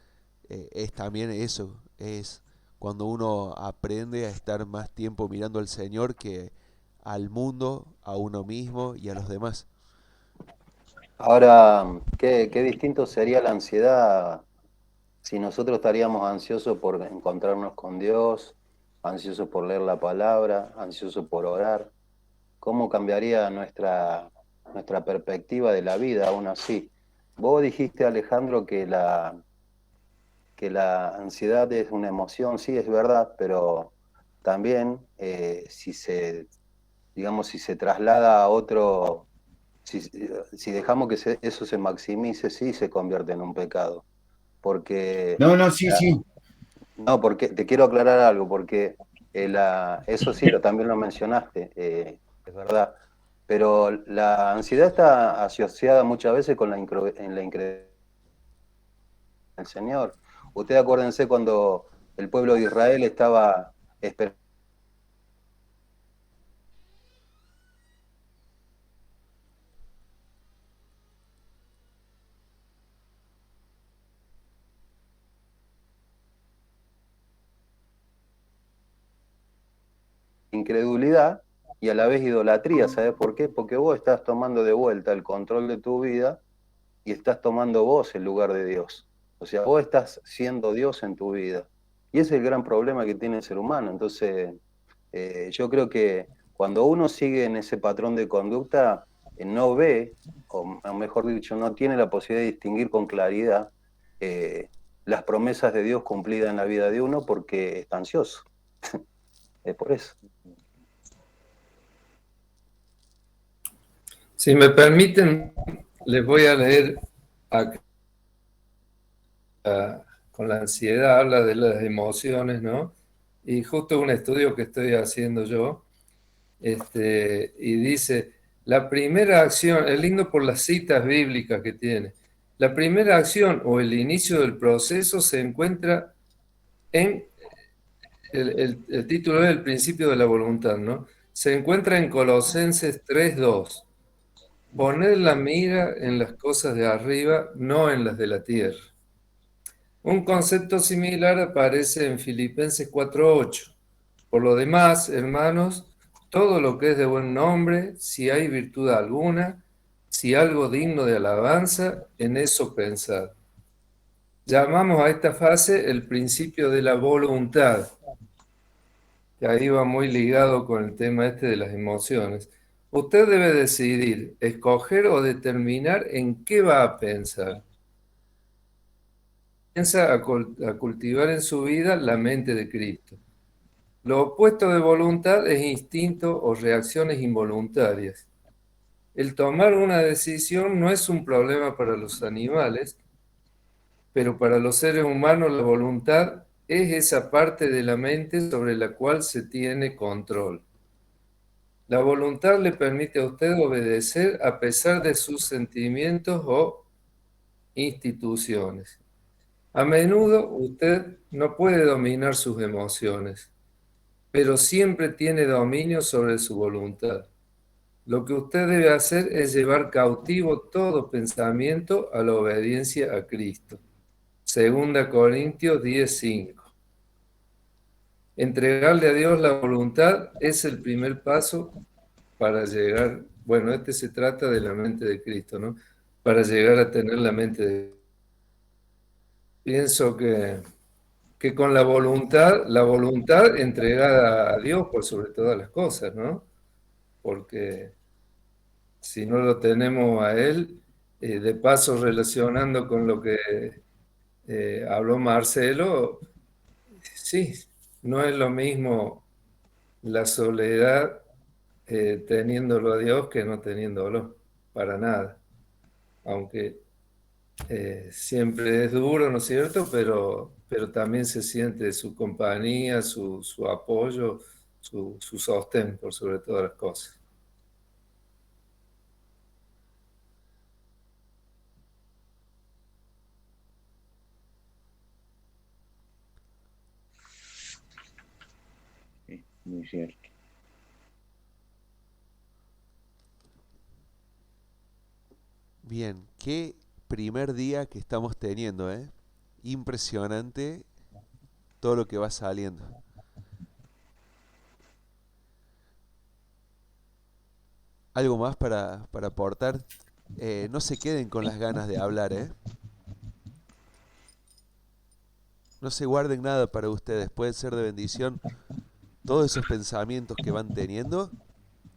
es también eso, es cuando uno aprende a estar más tiempo mirando al Señor que al mundo, a uno mismo y a los demás. Ahora, qué distinto sería la ansiedad si nosotros estaríamos ansiosos por encontrarnos con Dios, ansiosos por leer la palabra, ansiosos por orar. ¿Cómo cambiaría nuestra perspectiva de la vida aún así? Vos dijiste, Alejandro, que la ansiedad es una emoción, sí, es verdad, pero también digamos, si se traslada a otro, si dejamos que eso se maximice, sí se convierte en un pecado. Porque, No, no, sí, sí. no, porque te quiero aclarar algo, porque eso sí, también lo mencionaste, es verdad, pero la ansiedad está asociada muchas veces con en la incredulidad del Señor. Ustedes acuérdense cuando el pueblo de Israel estaba esperando incredulidad y a la vez idolatría. ¿Sabes por qué? Porque vos estás tomando de vuelta el control de tu vida y estás tomando vos el lugar de Dios. O sea, vos estás siendo Dios en tu vida. Y ese es el gran problema que tiene el ser humano. Entonces, yo creo que cuando uno sigue en ese patrón de conducta, no ve, o mejor dicho, no tiene la posibilidad de distinguir con claridad eh, las promesas de Dios cumplidas en la vida de uno porque está ansioso. Es por eso. Si me permiten, les voy a leer acá, con la ansiedad, habla de las emociones, ¿no? Y justo un estudio que estoy haciendo yo, y dice, la primera acción, es lindo por las citas bíblicas que tiene, la primera acción o el inicio del proceso se encuentra en, el título es El principio de la voluntad, ¿no? Se encuentra en Colosenses 3:2. Poner la mira en las cosas de arriba, no en las de la tierra. Un concepto similar aparece en Filipenses 4:8. Por lo demás, hermanos, todo lo que es de buen nombre, si hay virtud alguna, si algo digno de alabanza, en eso pensad. Llamamos a esta fase el principio de la voluntad, que ahí va muy ligado con el tema de las emociones. Usted debe decidir, escoger o determinar en qué va a pensar. Piensa a cultivar en su vida la mente de Cristo. Lo opuesto de voluntad es instinto o reacciones involuntarias. El tomar una decisión no es un problema para los animales, pero para los seres humanos la voluntad es esa parte de la mente sobre la cual se tiene control. La voluntad le permite a usted obedecer a pesar de sus sentimientos o instituciones. A menudo usted no puede dominar sus emociones, pero siempre tiene dominio sobre su voluntad. Lo que usted debe hacer es llevar cautivo todo pensamiento a la obediencia a Cristo. 2 Corintios 10:5. Entregarle a Dios la voluntad es el primer paso para llegar, bueno, se trata de la mente de Cristo, ¿no? Para llegar a tener la mente de Cristo. Pienso que con la voluntad entregada a Dios por sobre todas las cosas, ¿no? Porque si no lo tenemos a Él, de paso relacionando con lo que habló Marcelo, sí, no es lo mismo la soledad teniéndolo a Dios que no teniéndolo, para nada. Aunque siempre es duro, ¿no es cierto? Pero también se siente su compañía, su apoyo, su sostén por sobre todas las cosas. Sí, muy cierto. Bien, qué primer día que estamos teniendo, ¿eh? Impresionante todo lo que va saliendo. ¿Algo más para aportar? No se queden con las ganas de hablar, ¿eh? No se guarden nada para ustedes. Puede ser de bendición todos esos pensamientos que van teniendo.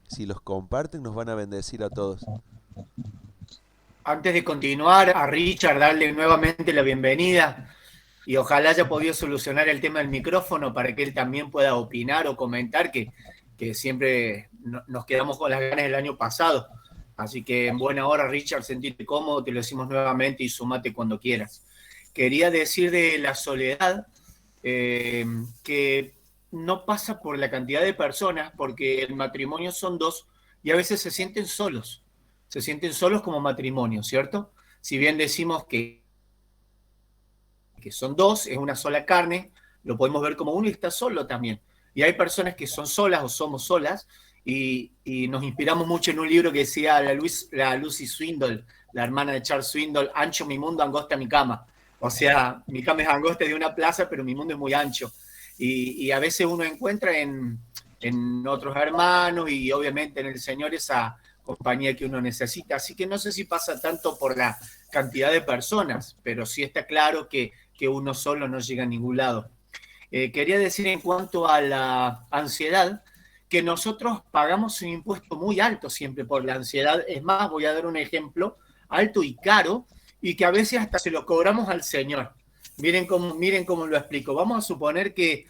Si los comparten, nos van a bendecir a todos. Antes de continuar, a Richard darle nuevamente la bienvenida y ojalá haya podido solucionar el tema del micrófono para que él también pueda opinar o comentar, que siempre nos quedamos con las ganas del año pasado. Así que en buena hora, Richard, sentirte cómodo, te lo decimos nuevamente y sumate cuando quieras. Quería decir de la soledad que no pasa por la cantidad de personas, porque el matrimonio son dos y a veces se sienten solos como matrimonio, ¿cierto? Si bien decimos que son dos, es una sola carne, lo podemos ver como uno y está solo también. Y hay personas que son solas o somos solas y nos inspiramos mucho en un libro que decía la Lucy Swindoll, la hermana de Charles Swindoll, ancho mi mundo, angosta mi cama. O sea, mi cama es angosta de una plaza, pero mi mundo es muy ancho. Y a veces uno encuentra en otros hermanos y obviamente en el Señor esa compañía que uno necesita. Así que no sé si pasa tanto por la cantidad de personas, pero sí está claro que uno solo no llega a ningún lado. Quería decir en cuanto a la ansiedad, que nosotros pagamos un impuesto muy alto siempre por la ansiedad. Es más, voy a dar un ejemplo, alto y caro, y que a veces hasta se lo cobramos al Señor. Miren cómo lo explico. Vamos a suponer que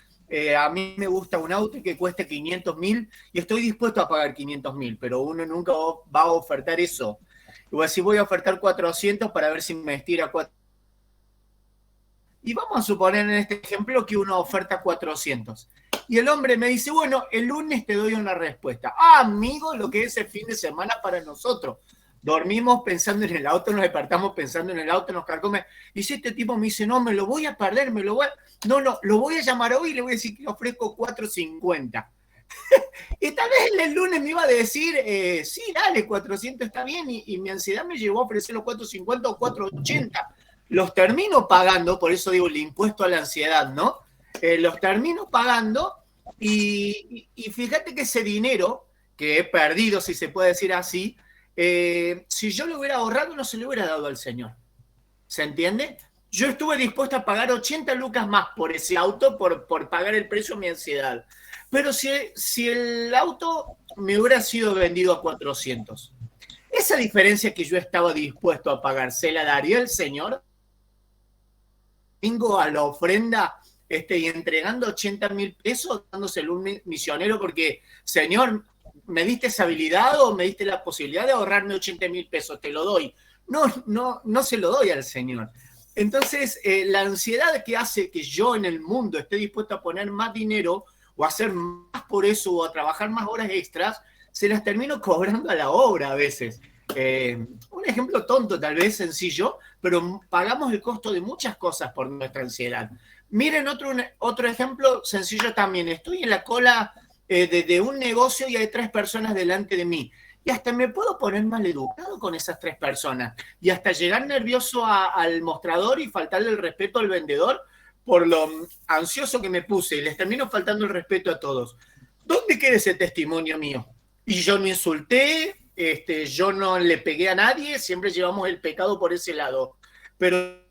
a mí me gusta un auto que cueste 500.000 y estoy dispuesto a pagar 500.000, pero uno nunca va a ofertar eso. Y voy a decir, voy a ofertar 400 para ver si me estira 400. Y vamos a suponer en este ejemplo que uno oferta 400. Y el hombre me dice, bueno, el lunes te doy una respuesta. Ah, amigo, lo que es el fin de semana para nosotros. Dormimos pensando en el auto, nos despertamos pensando en el auto, nos carcome. Y si este tipo me dice, no, me lo voy a perder, lo voy a llamar hoy y le voy a decir que le ofrezco 450. Y tal vez el lunes me iba a decir, sí, dale, 400 está bien, y mi ansiedad me llevó a ofrecer los 450 o 480. Los termino pagando, por eso digo el impuesto a la ansiedad, ¿no? Los termino pagando y fíjate que ese dinero que he perdido, si se puede decir así, si yo lo hubiera ahorrado no se lo hubiera dado al Señor. ¿Se entiende? Yo estuve dispuesto a pagar 80 lucas más por ese auto, por pagar el precio de mi ansiedad. Pero si el auto me hubiera sido vendido a 400, esa diferencia que yo estaba dispuesto a pagar, ¿se la daría el Señor? Vengo a la ofrenda y entregando 80.000 pesos, dándoselo a un misionero porque, Señor, ¿me diste esa habilidad o me diste la posibilidad de ahorrarme 80.000 pesos? Te lo doy. No se lo doy al Señor. Entonces, la ansiedad que hace que yo en el mundo esté dispuesto a poner más dinero o a hacer más por eso o a trabajar más horas extras, se las termino cobrando a la obra a veces. Un ejemplo tonto, tal vez sencillo, pero pagamos el costo de muchas cosas por nuestra ansiedad. Miren otro ejemplo sencillo también. Estoy en la cola de un negocio y hay 3 personas delante de mí. Y hasta me puedo poner mal educado con esas 3 personas. Y hasta llegar nervioso al mostrador y faltarle el respeto al vendedor por lo ansioso que me puse. Y les termino faltando el respeto a todos. ¿Dónde queda ese testimonio mío? Y yo no insulté, yo no le pegué a nadie, siempre llevamos el pecado por ese lado. Pero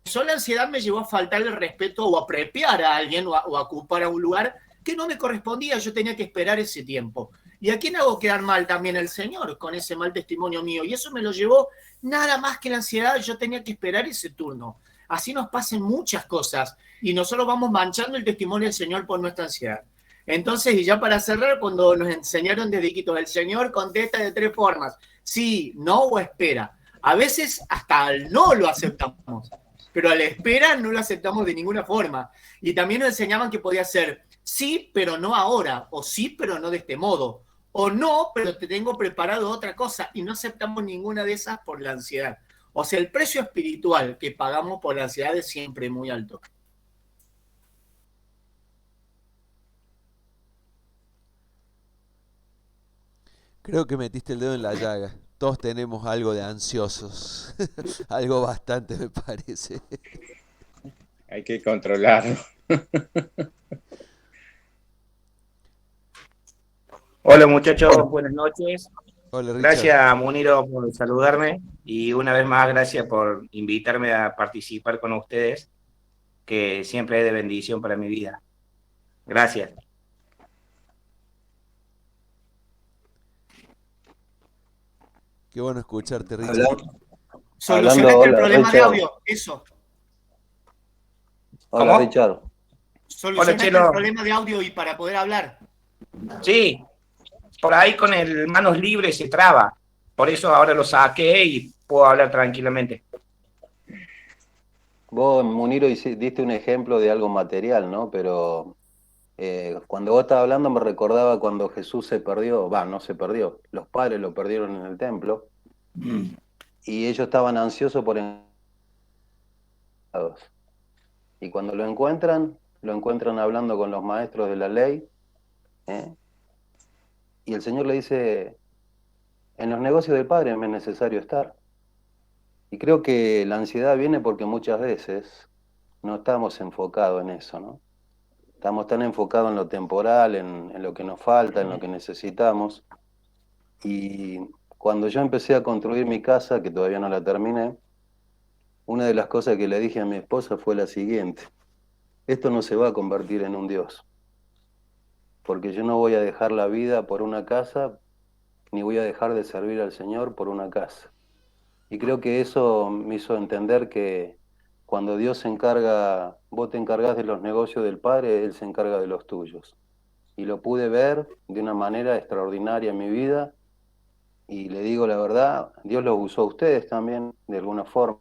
solo la ansiedad me llevó a faltarle el respeto o a prepiar a alguien o a ocupar a un lugar que no me correspondía, yo tenía que esperar ese tiempo. ¿Y a quién hago quedar mal? También al Señor, con ese mal testimonio mío. Y eso me lo llevó nada más que la ansiedad, yo tenía que esperar ese turno. Así nos pasan muchas cosas y nosotros vamos manchando el testimonio del Señor por nuestra ansiedad. Entonces, y ya para cerrar, cuando nos enseñaron desde chiquitos, el Señor contesta de 3 formas: sí, no o espera. A veces hasta el no lo aceptamos, pero a la espera no lo aceptamos de ninguna forma. Y también nos enseñaban que podía ser sí, pero no ahora, o sí, pero no de este modo, o no, pero te tengo preparado otra cosa, y no aceptamos ninguna de esas por la ansiedad. O sea, el precio espiritual que pagamos por la ansiedad es siempre muy alto. Creo que metiste el dedo en la llaga. Todos tenemos algo de ansiosos. Algo bastante, me parece. Hay que controlarlo. Hola muchachos, buenas noches. Hola, Richard. Gracias Muniro por saludarme y una vez más gracias por invitarme a participar con ustedes, que siempre es de bendición para mi vida. Gracias. Qué bueno escucharte, Richard. Solucionaste el problema de audio, eso. Hola, ¿Cómo? Richard. Solucionaste el problema de audio y para poder hablar. Sí, por ahí con el manos libres se traba. Por eso ahora lo saqué y puedo hablar tranquilamente. Vos, Muniro, diste un ejemplo de algo material, ¿no? Pero cuando vos estabas hablando me recordaba cuando Jesús se perdió, no se perdió, los padres lo perdieron en el templo y ellos estaban ansiosos por y cuando lo encuentran hablando con los maestros de la ley, y el Señor le dice: en los negocios del Padre me es necesario estar. Y creo que la ansiedad viene porque muchas veces no estamos enfocados en eso, ¿no? Estamos tan enfocados en lo temporal, en lo que nos falta, en lo que necesitamos. Y cuando yo empecé a construir mi casa, que todavía no la terminé, una de las cosas que le dije a mi esposa fue la siguiente: esto no se va a convertir en un Dios, porque yo no voy a dejar la vida por una casa, ni voy a dejar de servir al Señor por una casa. Y creo que eso me hizo entender que cuando Dios se encarga, vos te encargás de los negocios del Padre, Él se encarga de los tuyos. Y lo pude ver de una manera extraordinaria en mi vida, y le digo la verdad, Dios los usó a ustedes también, de alguna forma.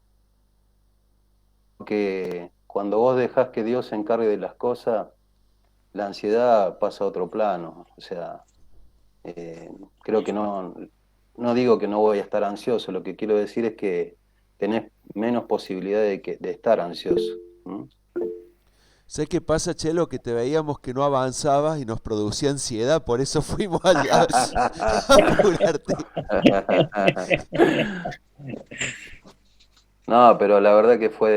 Que cuando vos dejás que Dios se encargue de las cosas, la ansiedad pasa a otro plano. O sea, creo que no digo que no voy a estar ansioso, lo que quiero decir es que tenés menos posibilidad de estar ansioso. ¿Sabes qué pasa, Chelo? Que te veíamos que no avanzabas y nos producía ansiedad, por eso fuimos a apurarte. No, pero la verdad que fue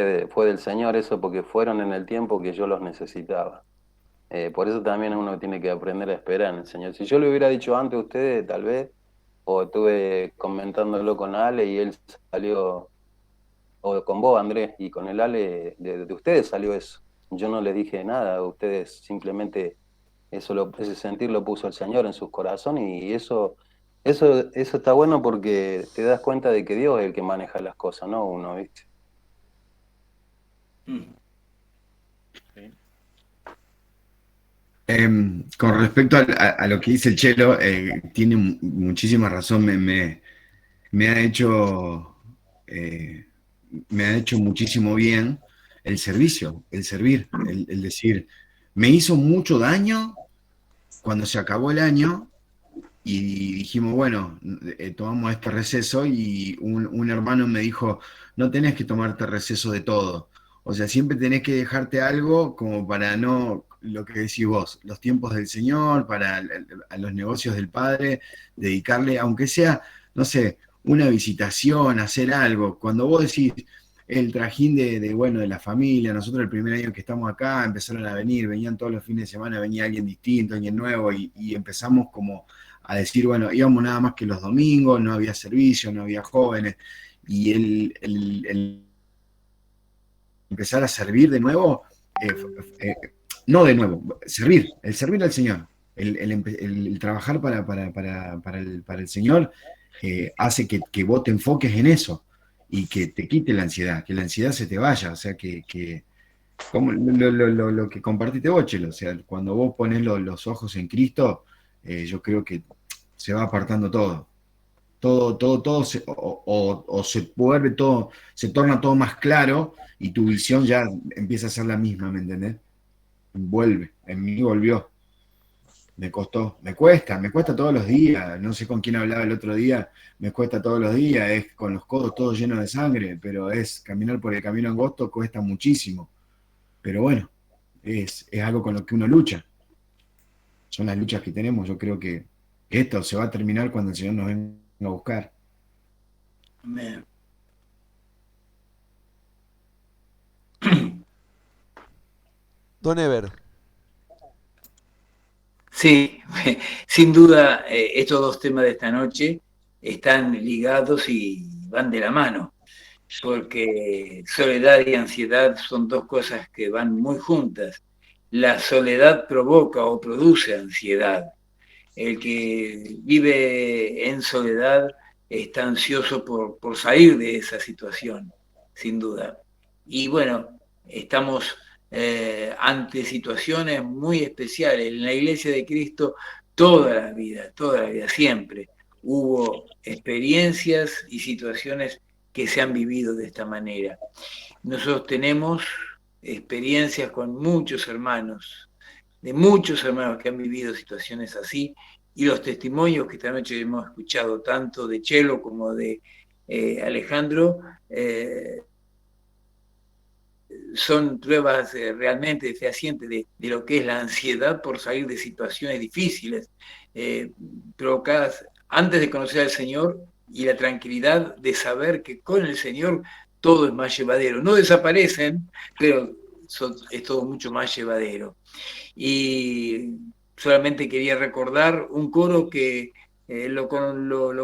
del Señor eso, porque fueron en el tiempo que yo los necesitaba. Por eso también uno tiene que aprender a esperar en el Señor. Si yo le hubiera dicho antes a ustedes, tal vez, o estuve comentándolo con Ale y él salió, o con vos, Andrés, y con el Ale, de ustedes salió eso. Yo no les dije nada a ustedes, simplemente ese sentir lo puso el Señor en sus corazones, y eso está bueno porque te das cuenta de que Dios es el que maneja las cosas, no uno, ¿viste? Con respecto a lo que dice el Chelo, tiene muchísima razón. Me ha hecho muchísimo bien el servicio, el servir, el decir, me hizo mucho daño cuando se acabó el año y dijimos, bueno, tomamos este receso y un hermano me dijo, no tenés que tomarte receso de todo. O sea, siempre tenés que dejarte algo como para no, lo que decís vos, los tiempos del Señor, para a los negocios del Padre, dedicarle, aunque sea, no sé, una visitación, hacer algo. Cuando vos decís el trajín bueno, de la familia, nosotros el primer año que estamos acá empezaron a venir, venían todos los fines de semana, venía alguien distinto, alguien nuevo, y empezamos como a decir, bueno, íbamos nada más que los domingos, no había servicio, no había jóvenes, y el empezar a servir de nuevo, no de nuevo, servir, el servir al Señor, el trabajar para el Señor, hace que vos te enfoques en eso y que te quite la ansiedad, que la ansiedad se te vaya, o sea, como lo que compartiste vos, Chelo, o sea, cuando vos pones los ojos en Cristo, yo creo que se va apartando todo. Todo se vuelve todo, se torna todo más claro y tu visión ya empieza a ser la misma, ¿me entendés? Vuelve, en mí volvió. Me costó, me cuesta todos los días, no sé con quién hablaba el otro día, me cuesta todos los días, es con los codos todos llenos de sangre, pero es caminar por el camino angosto, cuesta muchísimo. Pero bueno, es algo con lo que uno lucha. Son las luchas que tenemos, yo creo que esto se va a terminar cuando el Señor nos venga a buscar. Amén. Don Ever. Sí, sin duda estos dos temas de esta noche están ligados y van de la mano, porque soledad y ansiedad son dos cosas que van muy juntas. La soledad provoca o produce ansiedad. El que vive en soledad está ansioso por salir de esa situación, sin duda. Y bueno, estamos ante situaciones muy especiales. En la Iglesia de Cristo toda la vida, siempre hubo experiencias y situaciones que se han vivido de esta manera. Nosotros tenemos experiencias con muchos hermanos, de muchos hermanos que han vivido situaciones así, y los testimonios que esta noche hemos escuchado, tanto de Chelo como de Alejandro, son pruebas realmente fehacientes de lo que es la ansiedad por salir de situaciones difíciles, provocadas antes de conocer al Señor, y la tranquilidad de saber que con el Señor todo es más llevadero. No desaparecen, pero es todo mucho más llevadero. Y solamente quería recordar un coro que lo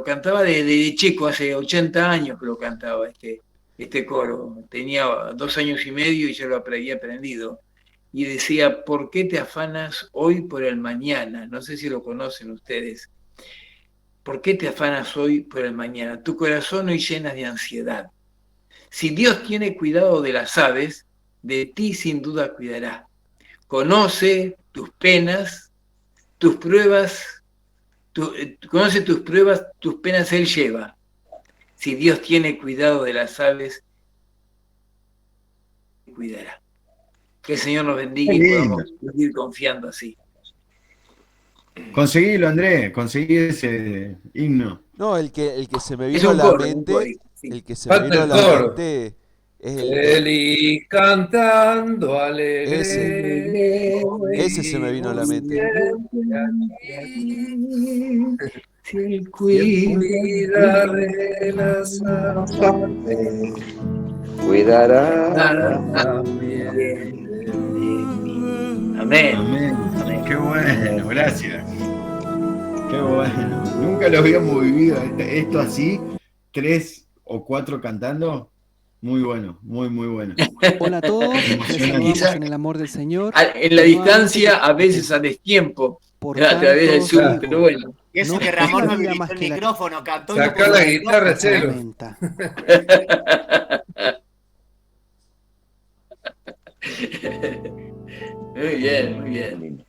cantaba de chico, hace 80 años que lo cantaba este coro. Tenía 2 años y medio y yo lo había aprendido. Y decía, ¿por qué te afanas hoy por el mañana? No sé si lo conocen ustedes. ¿Por qué te afanas hoy por el mañana? Tu corazón hoy llenas de ansiedad. Si Dios tiene cuidado de las aves, de ti sin duda cuidará. Conoce tus penas, tus pruebas, conoce tus pruebas, tus penas Él lleva. Si Dios tiene cuidado de las aves, cuidará. Que el Señor nos bendiga y podamos seguir confiando así. Conseguilo, Andrés, conseguí ese himno. No, el que se me vino a la mente, el que se me vino a la mente es Feliz cantando alegre. Ese se me vino a la mente. Si el cuida de las aves, cuidará también. Amén. Amén. Qué bueno, gracias. Qué bueno. Nunca lo habíamos vivido esto así, 3 o 4 cantando. Muy bueno, muy bueno. Hola a todos, les saludamos en el amor del Señor. En la distancia, a veces a destiempo, a través del Zoom, pero bueno. Y eso que Ramón no habilitó el micrófono, cantó. Sacá la guitarra, Chelo. Muy bien.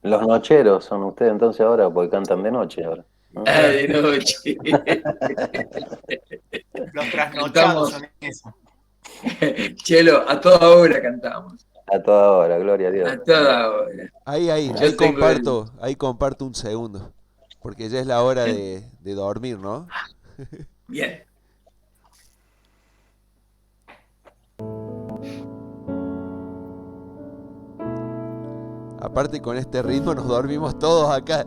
Los nocheros son ustedes entonces ahora, porque cantan de noche ahora, ¿no? De noche. Los trasnochados son eso. Chelo, a toda hora cantamos. A toda hora, gloria a Dios. A toda hora. Ahí Yo tengo comparto un segundo, porque ya es la hora de dormir, ¿no? Bien. Aparte con este ritmo nos dormimos todos acá.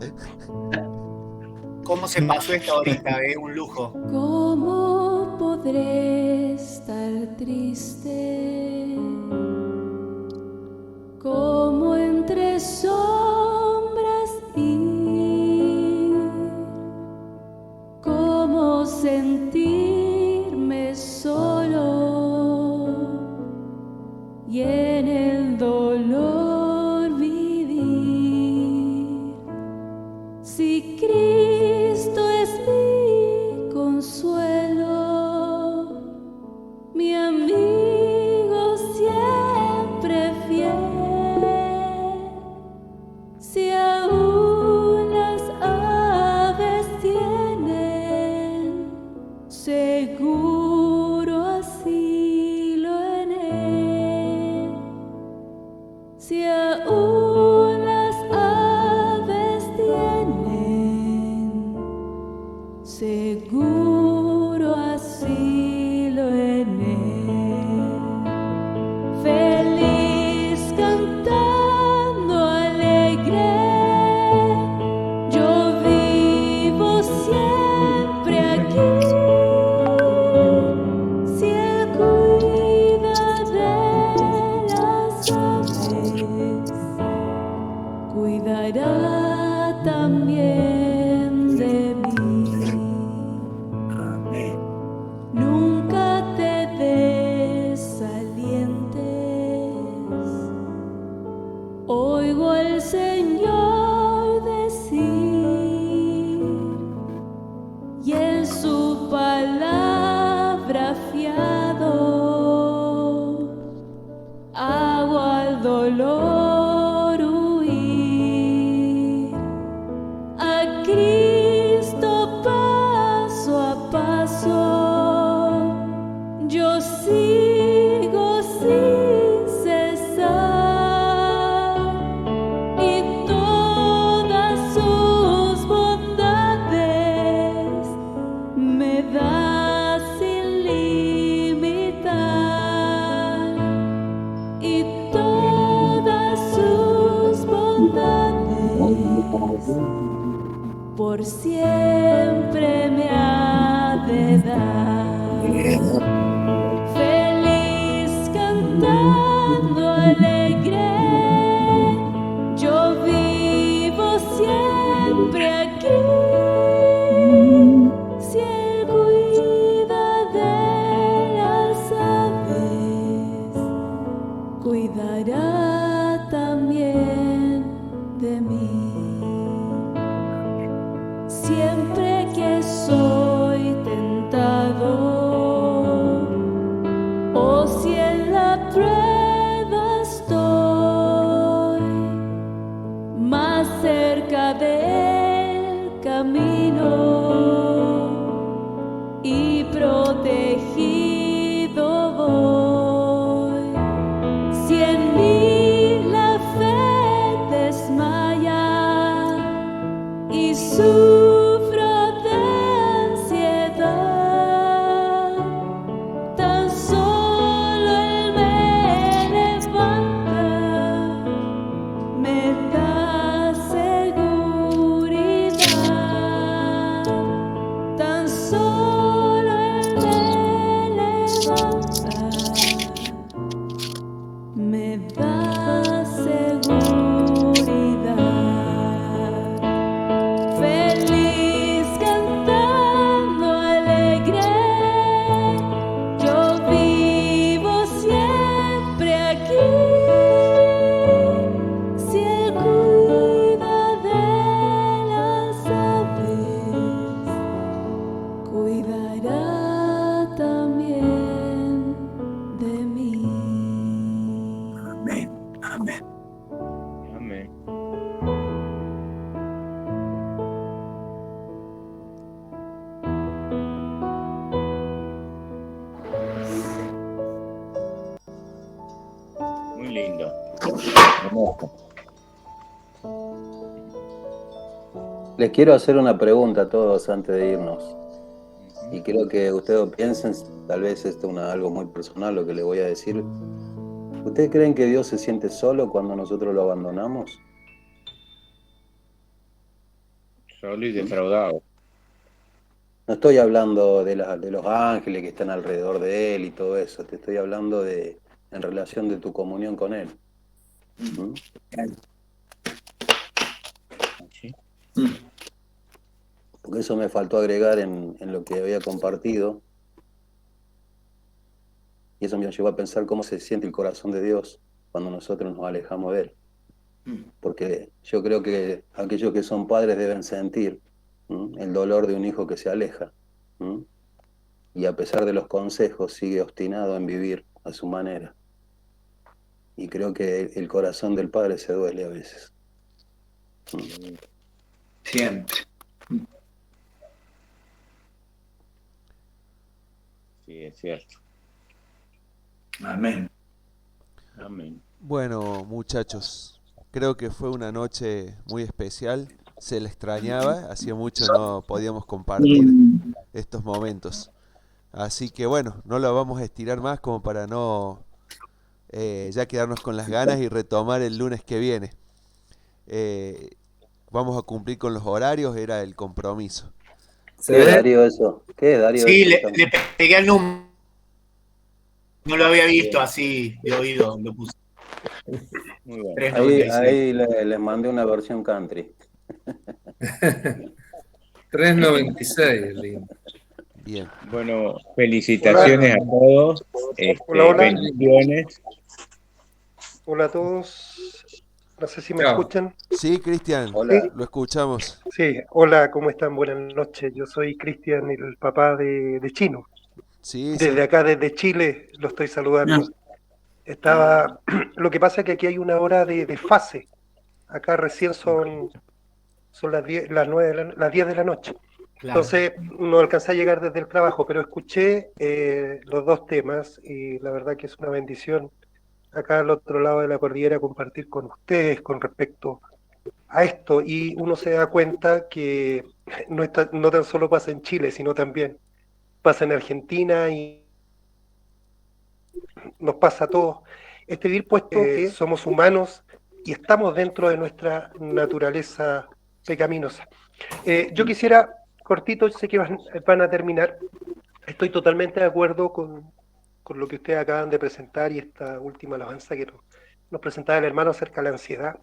¿Cómo se pasó esta horita? Un lujo. ¿Cómo podré estar triste? Como entre sombras ir, cómo sentirme solo y en el dolor vivir. Si Cristo es mi consuelo, mi amigo siempre fiel. Si aún las aves tienen seguro asilo en él, si aún las aves tienen seguro asilo en él, feliz cantando alegre, yo vivo siempre aquí. Si él cuida de las aves, cuidará también de mí. Nunca te desalientes, oigo al Señor decir, y en su palabra fiado hago al dolor huir. A Cristo paso a paso, yo sigo sin cesar, y todas sus bondades me da sin limitar, y todas sus bondades por siempre me ha de dar. Feliz lindo. Les quiero hacer una pregunta a todos antes de irnos. Y quiero que ustedes piensen, tal vez esto es algo muy personal lo que les voy a decir. ¿Ustedes creen que Dios se siente solo cuando nosotros lo abandonamos? Solo y defraudado. No estoy hablando de los ángeles que están alrededor de Él y todo eso. Te estoy hablando en relación de tu comunión con Él. ¿Mm? Sí. Porque eso me faltó agregar en lo que había compartido. Y eso me llevó a pensar cómo se siente el corazón de Dios cuando nosotros nos alejamos de Él. Porque yo creo que aquellos que son padres deben sentir el dolor de un hijo que se aleja. Y a pesar de los consejos sigue obstinado en vivir a su manera. Y creo que el corazón del padre se duele a veces. Siempre. Sí, es cierto. Amén. Amén. Bueno, muchachos, creo que fue una noche muy especial. Se le extrañaba, hacía mucho no podíamos compartir estos momentos. Así que bueno, no lo vamos a estirar más como para no ya quedarnos con las ganas y retomar el lunes que viene. Vamos a cumplir con los horarios, era el compromiso. ¿Qué es, Darío, eso? ¿Qué es, Darío? Sí, eso? le pegué al número. No lo había visto así de oído, lo puse. Muy bueno. 3.96. Ahí les mandé una versión country. 3.96, lindo. Bien. Bueno, felicitaciones a todos. Hola. Bendiciones. Hola a todos. No sé si me Chao. escuchan. Sí, Cristian, Hola. lo escuchamos. Sí, hola, ¿cómo están? Buenas noches. Yo soy Cristian, el papá de Chino. Sí, Desde sí. acá, desde Chile, lo estoy saludando. Lo que pasa es que aquí hay una hora de fase. Acá recién son las 10, las 10 de la noche. Claro. Entonces no alcancé a llegar desde el trabajo, pero escuché los dos temas y la verdad que es una bendición acá al otro lado de la cordillera compartir con ustedes con respecto a esto. Y uno se da cuenta que no tan solo pasa en Chile, sino también pasa en Argentina y nos pasa a todos. Bien puesto que somos humanos y estamos dentro de nuestra naturaleza pecaminosa. Yo quisiera, cortito, sé que van a terminar, estoy totalmente de acuerdo con lo que ustedes acaban de presentar y esta última alabanza que nos presentaba el hermano acerca de la ansiedad.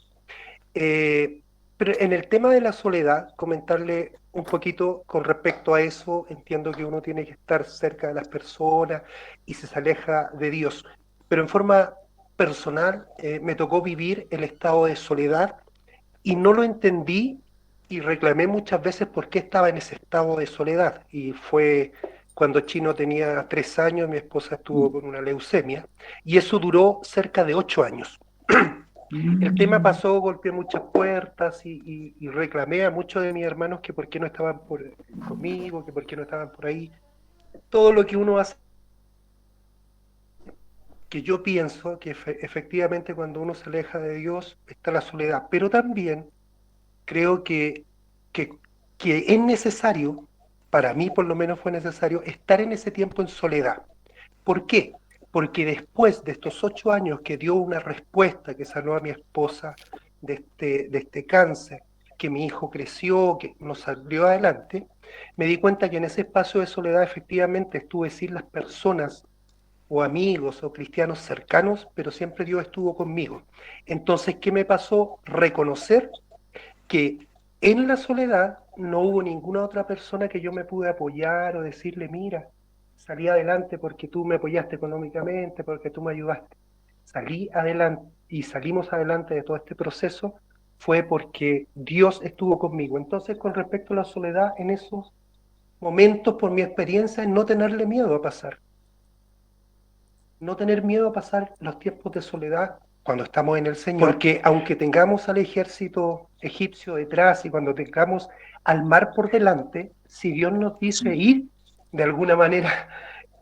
Pero en el tema de la soledad, comentarle un poquito con respecto a eso. Entiendo que uno tiene que estar cerca de las personas y se aleja de Dios, pero en forma personal me tocó vivir el estado de soledad y no lo entendí y reclamé muchas veces por qué estaba en ese estado de soledad. Y fue cuando Chino tenía 3 años, mi esposa estuvo con una leucemia y eso duró cerca de 8 años. El tema pasó, golpeé muchas puertas y reclamé a muchos de mis hermanos que por qué no estaban conmigo, que por qué no estaban por ahí. Todo lo que uno hace, que yo pienso que efectivamente cuando uno se aleja de Dios está la soledad, pero también creo que es necesario, para mí por lo menos fue necesario, estar en ese tiempo en soledad. ¿Por qué? Porque después de estos 8 años que dio una respuesta, que sanó a mi esposa de este cáncer, que mi hijo creció, que nos salió adelante, me di cuenta que en ese espacio de soledad efectivamente estuve sin las personas o amigos o cristianos cercanos, pero siempre Dios estuvo conmigo. Entonces, ¿qué me pasó? Reconocer que en la soledad no hubo ninguna otra persona que yo me pude apoyar o decirle, mira, salí adelante porque tú me apoyaste económicamente, porque tú me ayudaste. Salí adelante y salimos adelante de todo este proceso fue porque Dios estuvo conmigo. Entonces, con respecto a la soledad, en esos momentos, por mi experiencia, es no tenerle miedo a pasar. No tener miedo a pasar los tiempos de soledad cuando estamos en el Señor, porque aunque tengamos al ejército egipcio detrás y cuando tengamos al mar por delante, si Dios nos dice ir, de alguna manera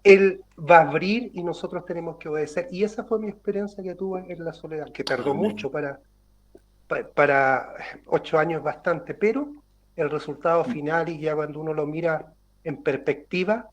Él va a abrir y nosotros tenemos que obedecer. Y esa fue mi experiencia que tuve en la soledad, que tardó mucho para 8 años bastante, pero el resultado final y ya cuando uno lo mira en perspectiva,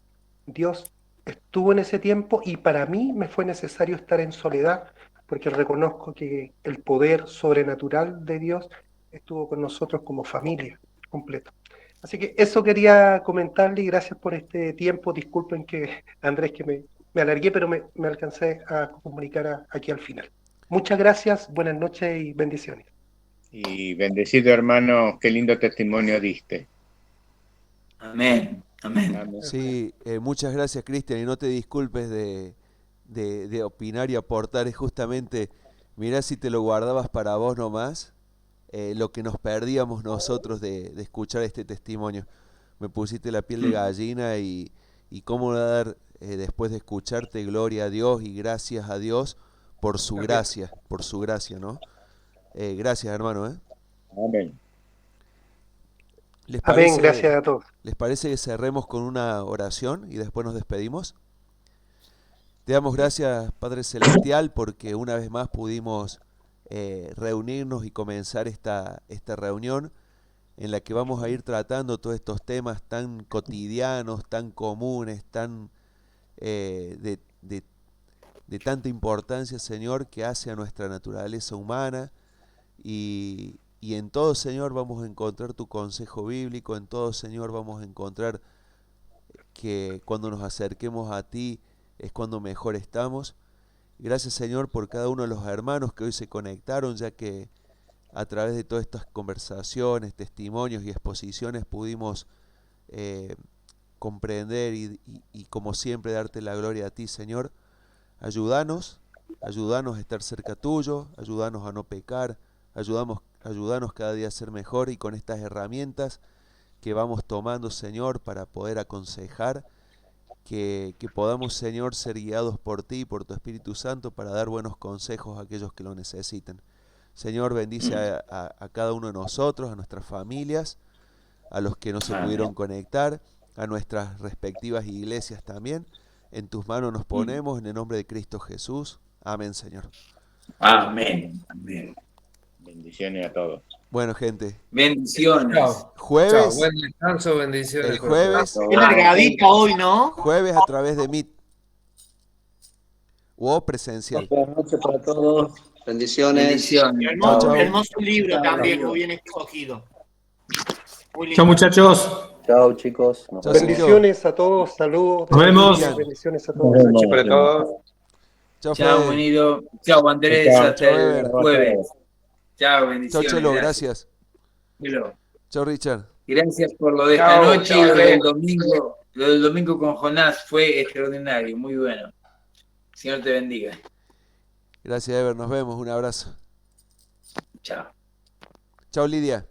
Dios estuvo en ese tiempo y para mí me fue necesario estar en soledad porque reconozco que el poder sobrenatural de Dios estuvo con nosotros como familia completa. Así que eso quería comentarle y gracias por este tiempo. Disculpen que, Andrés, que me alargué, pero me alcancé a comunicar aquí al final. Muchas gracias, buenas noches y bendiciones. Y bendecido hermano, qué lindo testimonio diste. Amén. Amén. Sí, muchas gracias, Cristian, y no te disculpes de opinar y aportar. Es justamente, mirá si te lo guardabas para vos nomás, lo que nos perdíamos nosotros de escuchar este testimonio. Me pusiste la piel de gallina y cómo dar, después de escucharte, gloria a Dios y gracias a Dios por su gracia, ¿no? Gracias, hermano. Amén. Amén, gracias a todos. ¿Les parece que cerremos con una oración y después nos despedimos? Te damos gracias, Padre Celestial, porque una vez más pudimos reunirnos y comenzar esta reunión en la que vamos a ir tratando todos estos temas tan cotidianos, tan comunes, tan de tanta importancia, Señor, que hace a nuestra naturaleza humana. Y en todo, Señor, vamos a encontrar tu consejo bíblico, en todo, Señor, vamos a encontrar que cuando nos acerquemos a ti es cuando mejor estamos. Gracias, Señor, por cada uno de los hermanos que hoy se conectaron, ya que a través de todas estas conversaciones, testimonios y exposiciones pudimos comprender y como siempre darte la gloria a ti, Señor. Ayúdanos a estar cerca tuyo, ayúdanos a no pecar, ayúdanos cada día a ser mejor y con estas herramientas que vamos tomando, Señor, para poder aconsejar, que podamos, Señor, ser guiados por ti y por tu Espíritu Santo para dar buenos consejos a aquellos que lo necesiten. Señor, bendice a cada uno de nosotros, a nuestras familias, a los que no se pudieron conectar, a nuestras respectivas iglesias también. En tus manos nos ponemos, en el nombre de Cristo Jesús. Amén, Señor. Amén. Amén. Bendiciones a todos. Bueno, gente. Bendiciones. Chao. Jueves. Chao, buen descanso, bendiciones. El jueves. Qué largadita hoy, ¿no? Jueves a través de Meet. O presencial. Buenas noches para todos. Bendiciones. Hermoso libro también, muy bien escogido. Chao, muchachos. Chao, chicos. Bendiciones a todos, saludos. Nos vemos. Bendiciones a todos. Buenas noches para todos. Chao, Monido. Chao, Andrés. Hasta el jueves. Chao, bendiciones. Chao, Chelo, gracias. Chelo. Chao, Richard. Gracias por lo de esta noche y lo del domingo. Lo del domingo con Jonás fue extraordinario, muy bueno. Señor te bendiga. Gracias, Ever. Nos vemos. Un abrazo. Chao. Chao, Lidia.